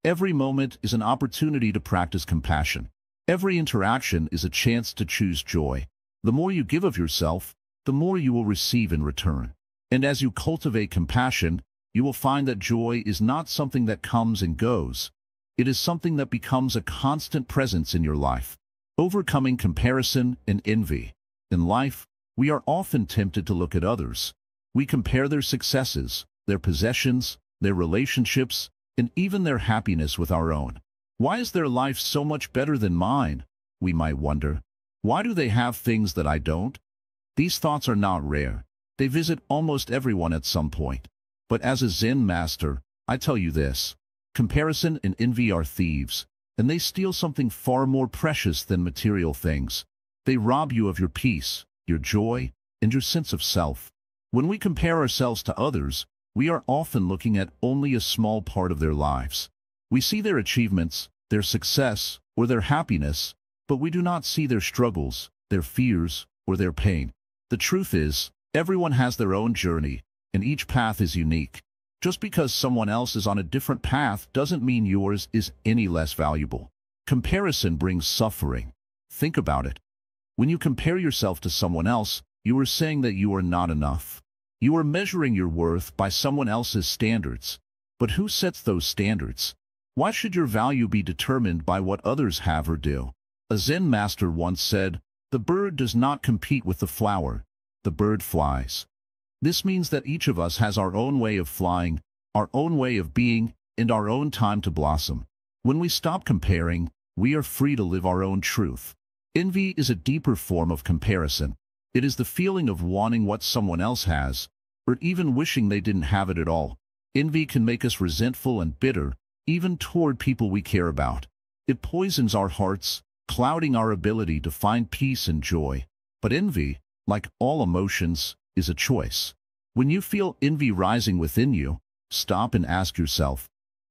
Every moment is an opportunity to practice compassion. Every interaction is a chance to choose joy. The more you give of yourself, the more you will receive in return. And as you cultivate compassion, you will find that joy is not something that comes and goes. It is something that becomes a constant presence in your life. Overcoming comparison and envy. In life, we are often tempted to look at others. We compare their successes, their possessions, their relationships, and even their happiness with our own. Why is their life so much better than mine? We might wonder. Why do they have things that I don't? These thoughts are not rare. They visit almost everyone at some point. But as a Zen master, I tell you this. Comparison and envy are thieves, and they steal something far more precious than material things. They rob you of your peace, your joy, and your sense of self. When we compare ourselves to others, we are often looking at only a small part of their lives. We see their achievements, their success, or their happiness, but we do not see their struggles, their fears, or their pain. The truth is, everyone has their own journey, and each path is unique. Just because someone else is on a different path doesn't mean yours is any less valuable. Comparison brings suffering. Think about it. When you compare yourself to someone else, you are saying that you are not enough. You are measuring your worth by someone else's standards. But who sets those standards? Why should your value be determined by what others have or do? A Zen master once said, "The bird does not compete with the flower. The bird flies." This means that each of us has our own way of flying, our own way of being, and our own time to blossom. When we stop comparing, we are free to live our own truth. Envy is a deeper form of comparison. It is the feeling of wanting what someone else has, or even wishing they didn't have it at all. Envy can make us resentful and bitter, even toward people we care about. It poisons our hearts, clouding our ability to find peace and joy. But envy, like all emotions, is a choice. When you feel envy rising within you, stop and ask yourself,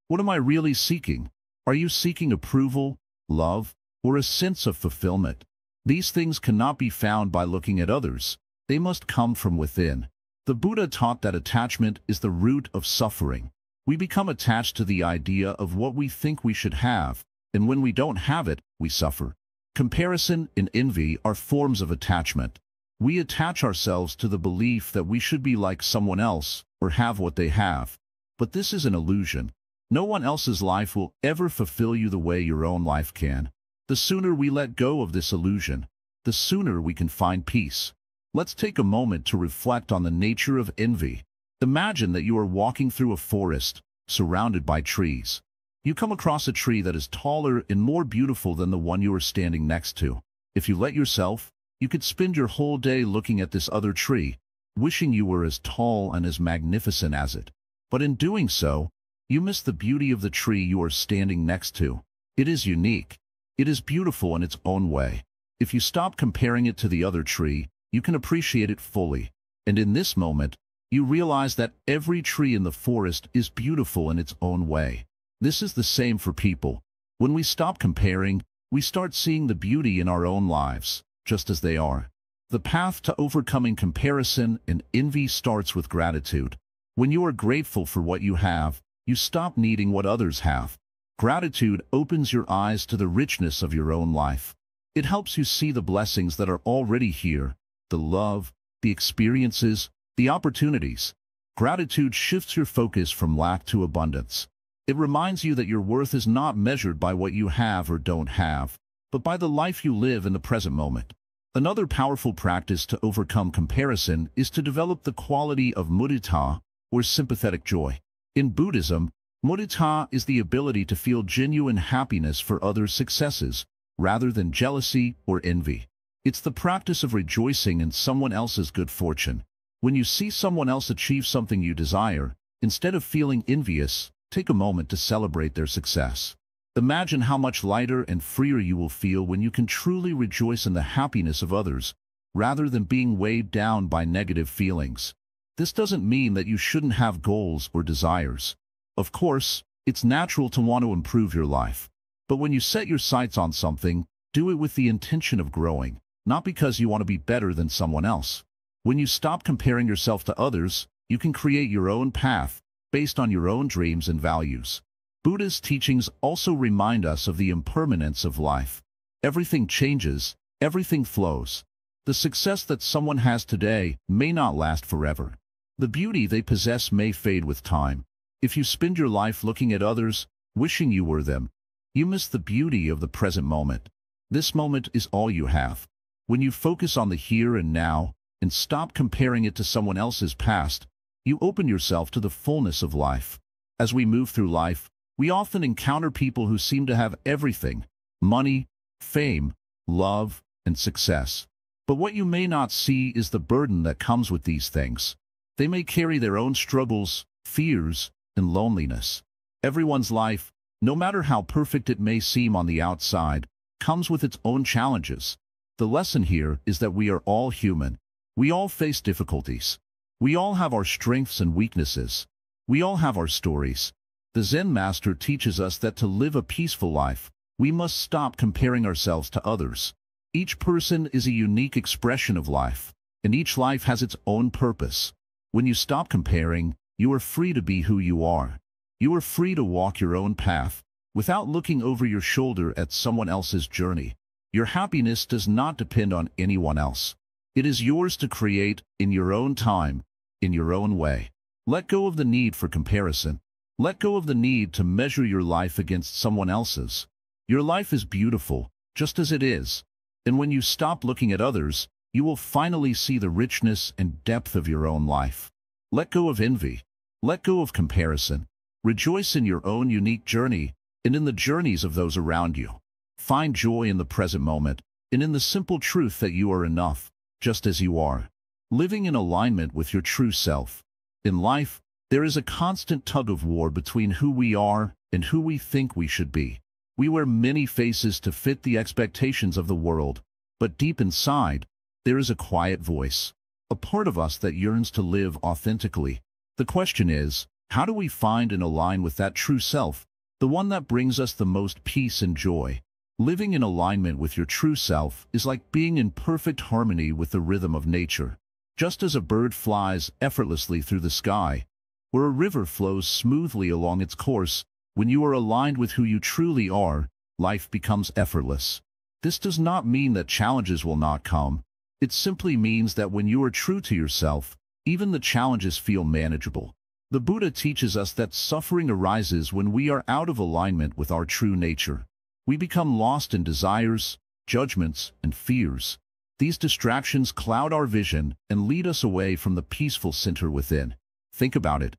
what am I really seeking? Are you seeking approval, love, or a sense of fulfillment? These things cannot be found by looking at others. They must come from within. The Buddha taught that attachment is the root of suffering. We become attached to the idea of what we think we should have, and when we don't have it, we suffer. Comparison and envy are forms of attachment. We attach ourselves to the belief that we should be like someone else or have what they have. But this is an illusion. No one else's life will ever fulfill you the way your own life can. The sooner we let go of this illusion, the sooner we can find peace. Let's take a moment to reflect on the nature of envy. Imagine that you are walking through a forest, surrounded by trees. You come across a tree that is taller and more beautiful than the one you are standing next to. If you let yourself, you could spend your whole day looking at this other tree, wishing you were as tall and as magnificent as it. But in doing so, you miss the beauty of the tree you are standing next to. It is unique. It is beautiful in its own way. If you stop comparing it to the other tree, you can appreciate it fully. And in this moment, you realize that every tree in the forest is beautiful in its own way. This is the same for people. When we stop comparing, we start seeing the beauty in our own lives, just as they are. The path to overcoming comparison and envy starts with gratitude. When you are grateful for what you have, you stop needing what others have. Gratitude opens your eyes to the richness of your own life. It helps you see the blessings that are already here, the love, the experiences, the opportunities. Gratitude shifts your focus from lack to abundance. It reminds you that your worth is not measured by what you have or don't have, but by the life you live in the present moment. Another powerful practice to overcome comparison is to develop the quality of mudita, or sympathetic joy. In Buddhism, mudita is the ability to feel genuine happiness for others' successes, rather than jealousy or envy. It's the practice of rejoicing in someone else's good fortune. When you see someone else achieve something you desire, instead of feeling envious, take a moment to celebrate their success. Imagine how much lighter and freer you will feel when you can truly rejoice in the happiness of others, rather than being weighed down by negative feelings. This doesn't mean that you shouldn't have goals or desires. Of course, it's natural to want to improve your life. But when you set your sights on something, do it with the intention of growing, not because you want to be better than someone else. When you stop comparing yourself to others, you can create your own path, based on your own dreams and values. Buddha's teachings also remind us of the impermanence of life. Everything changes, everything flows. The success that someone has today may not last forever. The beauty they possess may fade with time. If you spend your life looking at others, wishing you were them, you miss the beauty of the present moment. This moment is all you have. When you focus on the here and now, and stop comparing it to someone else's past, you open yourself to the fullness of life. As we move through life, we often encounter people who seem to have everything: money, fame, love, and success. But what you may not see is the burden that comes with these things. They may carry their own struggles, fears, and loneliness. Everyone's life, no matter how perfect it may seem on the outside, comes with its own challenges. The lesson here is that we are all human. We all face difficulties. We all have our strengths and weaknesses. We all have our stories. The Zen master teaches us that to live a peaceful life, we must stop comparing ourselves to others. Each person is a unique expression of life, and each life has its own purpose. When you stop comparing, you are free to be who you are. You are free to walk your own path, without looking over your shoulder at someone else's journey. Your happiness does not depend on anyone else. It is yours to create, in your own time, in your own way. Let go of the need for comparison. Let go of the need to measure your life against someone else's. Your life is beautiful, just as it is. And when you stop looking at others, you will finally see the richness and depth of your own life. Let go of envy. Let go of comparison. Rejoice in your own unique journey and in the journeys of those around you. Find joy in the present moment and in the simple truth that you are enough, just as you are. Living in alignment with your true self. In life, there is a constant tug-of-war between who we are and who we think we should be. We wear many faces to fit the expectations of the world, but deep inside, there is a quiet voice, a part of us that yearns to live authentically. The question is, how do we find and align with that true self, the one that brings us the most peace and joy? Living in alignment with your true self is like being in perfect harmony with the rhythm of nature. Just as a bird flies effortlessly through the sky, or a river flows smoothly along its course, when you are aligned with who you truly are, life becomes effortless. This does not mean that challenges will not come. It simply means that when you are true to yourself, even the challenges feel manageable. The Buddha teaches us that suffering arises when we are out of alignment with our true nature. We become lost in desires, judgments, and fears. These distractions cloud our vision and lead us away from the peaceful center within. Think about it.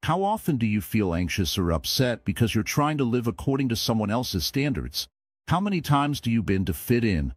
How often do you feel anxious or upset because you're trying to live according to someone else's standards? How many times do you bend to fit in,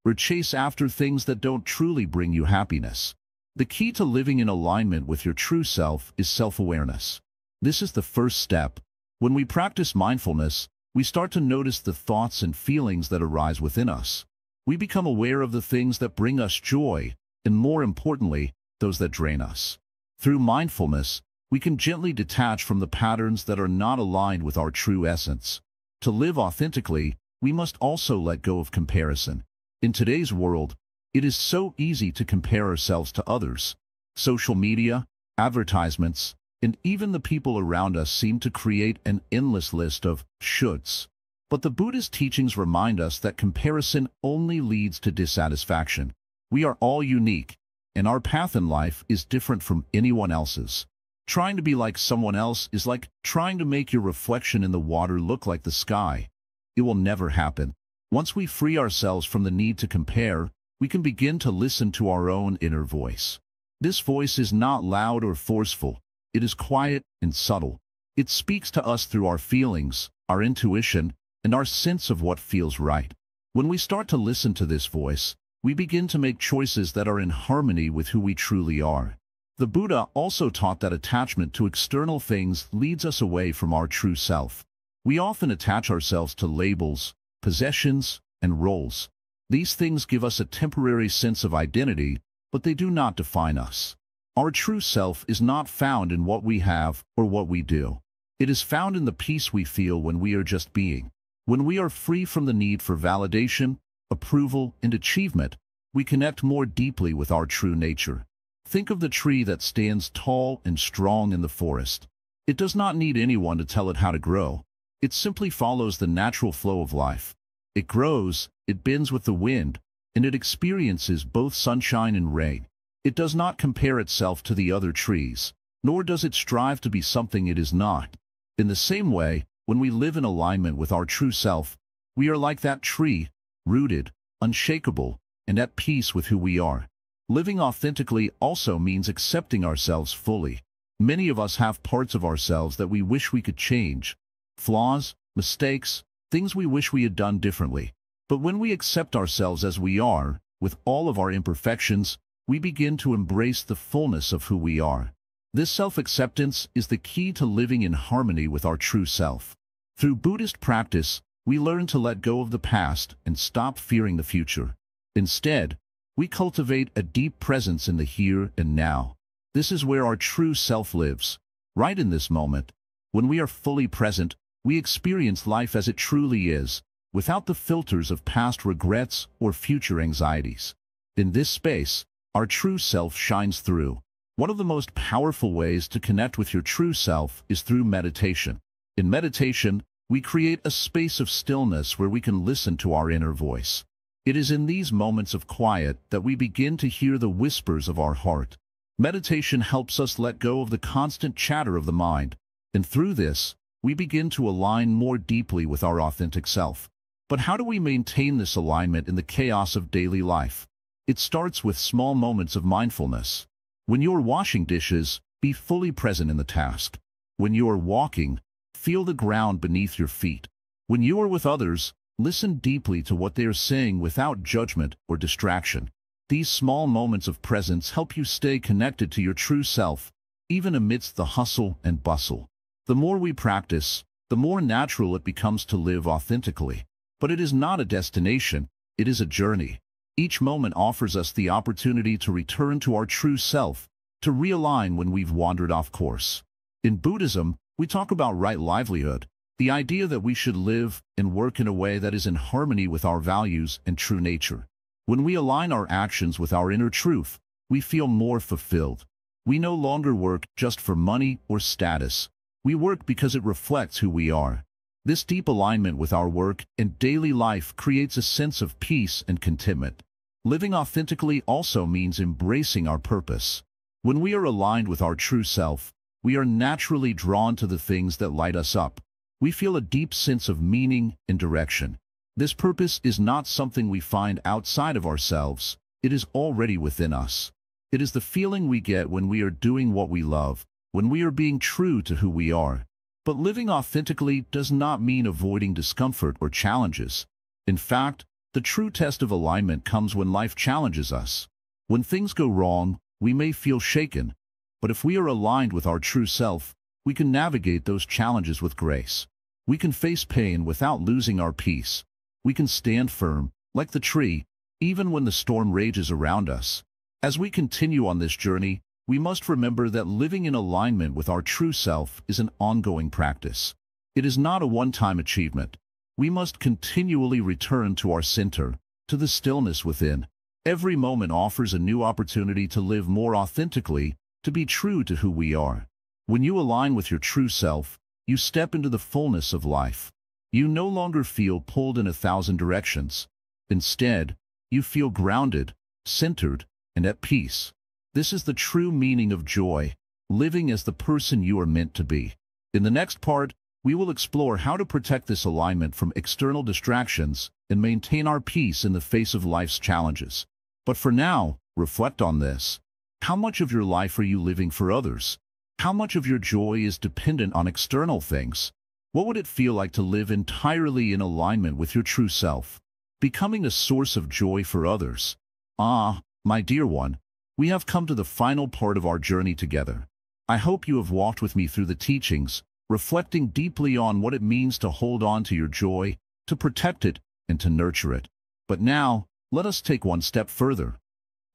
or chase after things that don't truly bring you happiness? The key to living in alignment with your true self is self-awareness. This is the first step. When we practice mindfulness, we start to notice the thoughts and feelings that arise within us. We become aware of the things that bring us joy, and more importantly, those that drain us. Through mindfulness, we can gently detach from the patterns that are not aligned with our true essence. To live authentically, we must also let go of comparison. In today's world, it is so easy to compare ourselves to others. Social media, advertisements, and even the people around us seem to create an endless list of shoulds. But the Buddhist teachings remind us that comparison only leads to dissatisfaction. We are all unique, and our path in life is different from anyone else's. Trying to be like someone else is like trying to make your reflection in the water look like the sky. It will never happen. Once we free ourselves from the need to compare, we can begin to listen to our own inner voice. This voice is not loud or forceful. It is quiet and subtle. It speaks to us through our feelings, our intuition, and our sense of what feels right. When we start to listen to this voice, we begin to make choices that are in harmony with who we truly are. The Buddha also taught that attachment to external things leads us away from our true self. We often attach ourselves to labels, possessions, and roles. These things give us a temporary sense of identity, but they do not define us. Our true self is not found in what we have or what we do. It is found in the peace we feel when we are just being. When we are free from the need for validation, approval, and achievement, we connect more deeply with our true nature. Think of the tree that stands tall and strong in the forest. It does not need anyone to tell it how to grow. It simply follows the natural flow of life. It grows, it bends with the wind, and it experiences both sunshine and rain. It does not compare itself to the other trees, nor does it strive to be something it is not. In the same way, when we live in alignment with our true self, we are like that tree, rooted, unshakable, and at peace with who we are. Living authentically also means accepting ourselves fully. Many of us have parts of ourselves that we wish we could change. Flaws, mistakes, things we wish we had done differently. But when we accept ourselves as we are, with all of our imperfections, we begin to embrace the fullness of who we are. This self-acceptance is the key to living in harmony with our true self. Through Buddhist practice, we learn to let go of the past and stop fearing the future. Instead, we cultivate a deep presence in the here and now. This is where our true self lives, right in this moment. When we are fully present, we experience life as it truly is, without the filters of past regrets or future anxieties. In this space, our true self shines through. One of the most powerful ways to connect with your true self is through meditation. In meditation, we create a space of stillness where we can listen to our inner voice. It is in these moments of quiet that we begin to hear the whispers of our heart. Meditation helps us let go of the constant chatter of the mind, and through this, we begin to align more deeply with our authentic self. But how do we maintain this alignment in the chaos of daily life? It starts with small moments of mindfulness. When you're washing dishes, be fully present in the task. When you are walking, feel the ground beneath your feet. When you are with others, listen deeply to what they are saying without judgment or distraction. These small moments of presence help you stay connected to your true self, even amidst the hustle and bustle. The more we practice, the more natural it becomes to live authentically. But it is not a destination, it is a journey. Each moment offers us the opportunity to return to our true self, to realign when we've wandered off course. In Buddhism, we talk about right livelihood, the idea that we should live and work in a way that is in harmony with our values and true nature. When we align our actions with our inner truth, we feel more fulfilled. We no longer work just for money or status. We work because it reflects who we are. This deep alignment with our work and daily life creates a sense of peace and contentment. Living authentically also means embracing our purpose. When we are aligned with our true self, we are naturally drawn to the things that light us up. We feel a deep sense of meaning and direction. This purpose is not something we find outside of ourselves. It is already within us. It is the feeling we get when we are doing what we love, when we are being true to who we are. But living authentically does not mean avoiding discomfort or challenges. In fact, the true test of alignment comes when life challenges us. When things go wrong, we may feel shaken, but if we are aligned with our true self, we can navigate those challenges with grace. We can face pain without losing our peace. We can stand firm, like the tree, even when the storm rages around us. As we continue on this journey, we must remember that living in alignment with our true self is an ongoing practice. It is not a one-time achievement. We must continually return to our center, to the stillness within. Every moment offers a new opportunity to live more authentically, to be true to who we are. When you align with your true self, you step into the fullness of life. You no longer feel pulled in 1,000 directions. Instead, you feel grounded, centered, and at peace. This is the true meaning of joy, living as the person you are meant to be. In the next part, we will explore how to protect this alignment from external distractions and maintain our peace in the face of life's challenges. But for now, reflect on this. How much of your life are you living for others? How much of your joy is dependent on external things? What would it feel like to live entirely in alignment with your true self, becoming a source of joy for others? Ah, my dear one, we have come to the final part of our journey together. I hope you have walked with me through the teachings, reflecting deeply on what it means to hold on to your joy, to protect it, and to nurture it. But now, let us take one step further.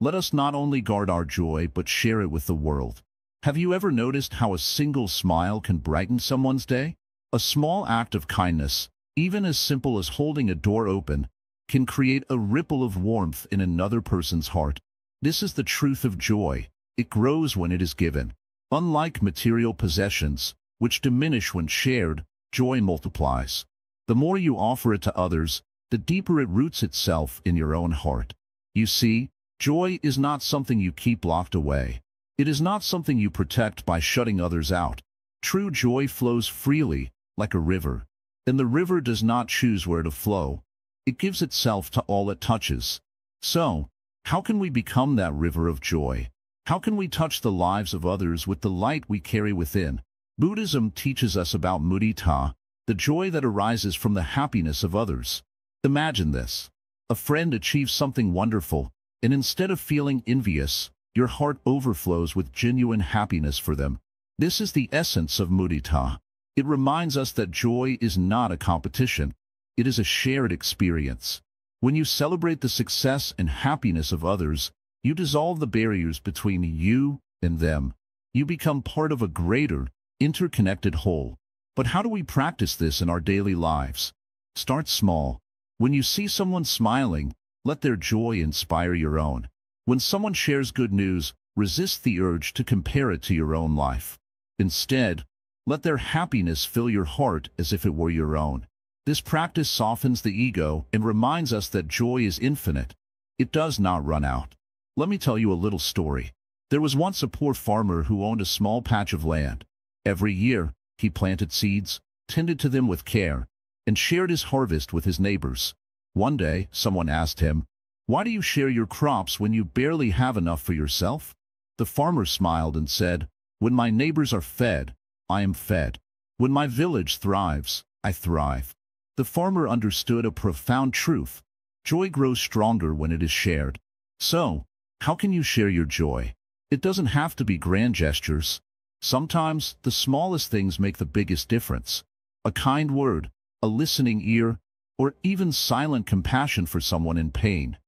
Let us not only guard our joy but share it with the world. Have you ever noticed how a single smile can brighten someone's day? A small act of kindness, even as simple as holding a door open, can create a ripple of warmth in another person's heart. This is the truth of joy. It grows when it is given. Unlike material possessions, which diminish when shared, joy multiplies. The more you offer it to others, the deeper it roots itself in your own heart. You see, joy is not something you keep locked away. It is not something you protect by shutting others out. True joy flows freely, like a river. And the river does not choose where to flow. It gives itself to all it touches. So, how can we become that river of joy? How can we touch the lives of others with the light we carry within? Buddhism teaches us about Mudita, the joy that arises from the happiness of others. Imagine this. A friend achieves something wonderful, and instead of feeling envious, your heart overflows with genuine happiness for them. This is the essence of Mudita. It reminds us that joy is not a competition. It is a shared experience. When you celebrate the success and happiness of others, you dissolve the barriers between you and them. You become part of a greater, interconnected whole. But how do we practice this in our daily lives? Start small. When you see someone smiling, let their joy inspire your own. When someone shares good news, resist the urge to compare it to your own life. Instead, let their happiness fill your heart as if it were your own. This practice softens the ego and reminds us that joy is infinite. It does not run out. Let me tell you a little story. There was once a poor farmer who owned a small patch of land. Every year, he planted seeds, tended to them with care, and shared his harvest with his neighbors. One day, someone asked him, "Why do you share your crops when you barely have enough for yourself?" The farmer smiled and said, "When my neighbors are fed, I am fed. When my village thrives, I thrive." The farmer understood a profound truth. Joy grows stronger when it is shared. So, how can you share your joy? It doesn't have to be grand gestures. Sometimes, the smallest things make the biggest difference. A kind word, a listening ear, or even silent compassion for someone in pain.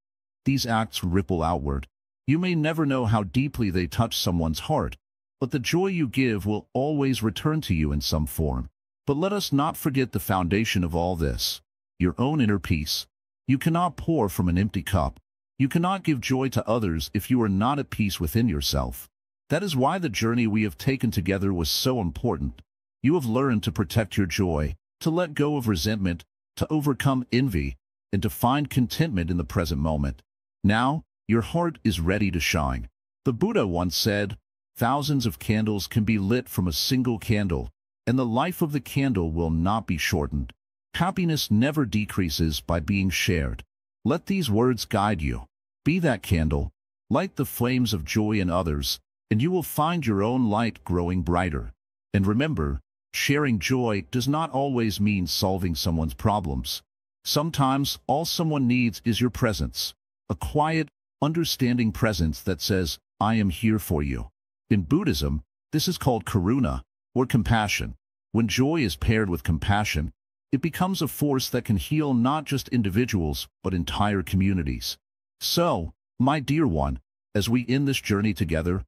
These acts ripple outward. You may never know how deeply they touch someone's heart, but the joy you give will always return to you in some form. But let us not forget the foundation of all this, your own inner peace. You cannot pour from an empty cup. You cannot give joy to others if you are not at peace within yourself. That is why the journey we have taken together was so important. You have learned to protect your joy, to let go of resentment, to overcome envy, and to find contentment in the present moment. Now, your heart is ready to shine. The Buddha once said, "Thousands of candles can be lit from a single candle, and the life of the candle will not be shortened." Happiness never decreases by being shared. Let these words guide you. Be that candle, light the flames of joy in others, and you will find your own light growing brighter. And remember, sharing joy does not always mean solving someone's problems. Sometimes all someone needs is your presence. A quiet, understanding presence that says, "I am here for you." In Buddhism, this is called karuna, or compassion. When joy is paired with compassion, it becomes a force that can heal not just individuals, but entire communities. So, my dear one, as we end this journey together,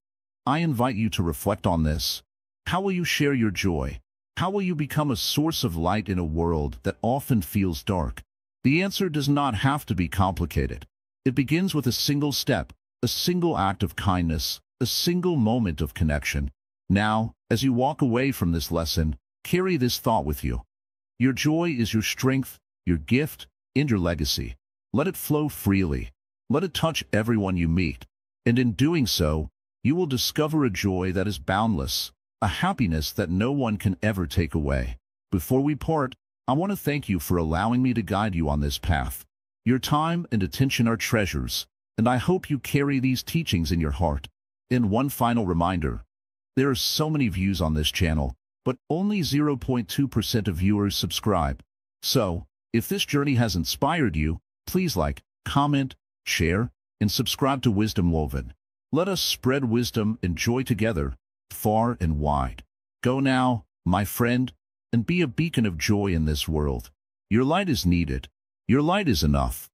I invite you to reflect on this. How will you share your joy? How will you become a source of light in a world that often feels dark? The answer does not have to be complicated. It begins with a single step, a single act of kindness, a single moment of connection. Now, as you walk away from this lesson, carry this thought with you. Your joy is your strength, your gift, and your legacy. Let it flow freely. Let it touch everyone you meet. And in doing so, you will discover a joy that is boundless, a happiness that no one can ever take away. Before we part, I want to thank you for allowing me to guide you on this path. Your time and attention are treasures, and I hope you carry these teachings in your heart. And one final reminder, there are so many views on this channel, but only 0.2% of viewers subscribe. So, if this journey has inspired you, please like, comment, share, and subscribe to Wisdom Woven. Let us spread wisdom and joy together, far and wide. Go now, my friend, and be a beacon of joy in this world. Your light is needed. Your light is enough.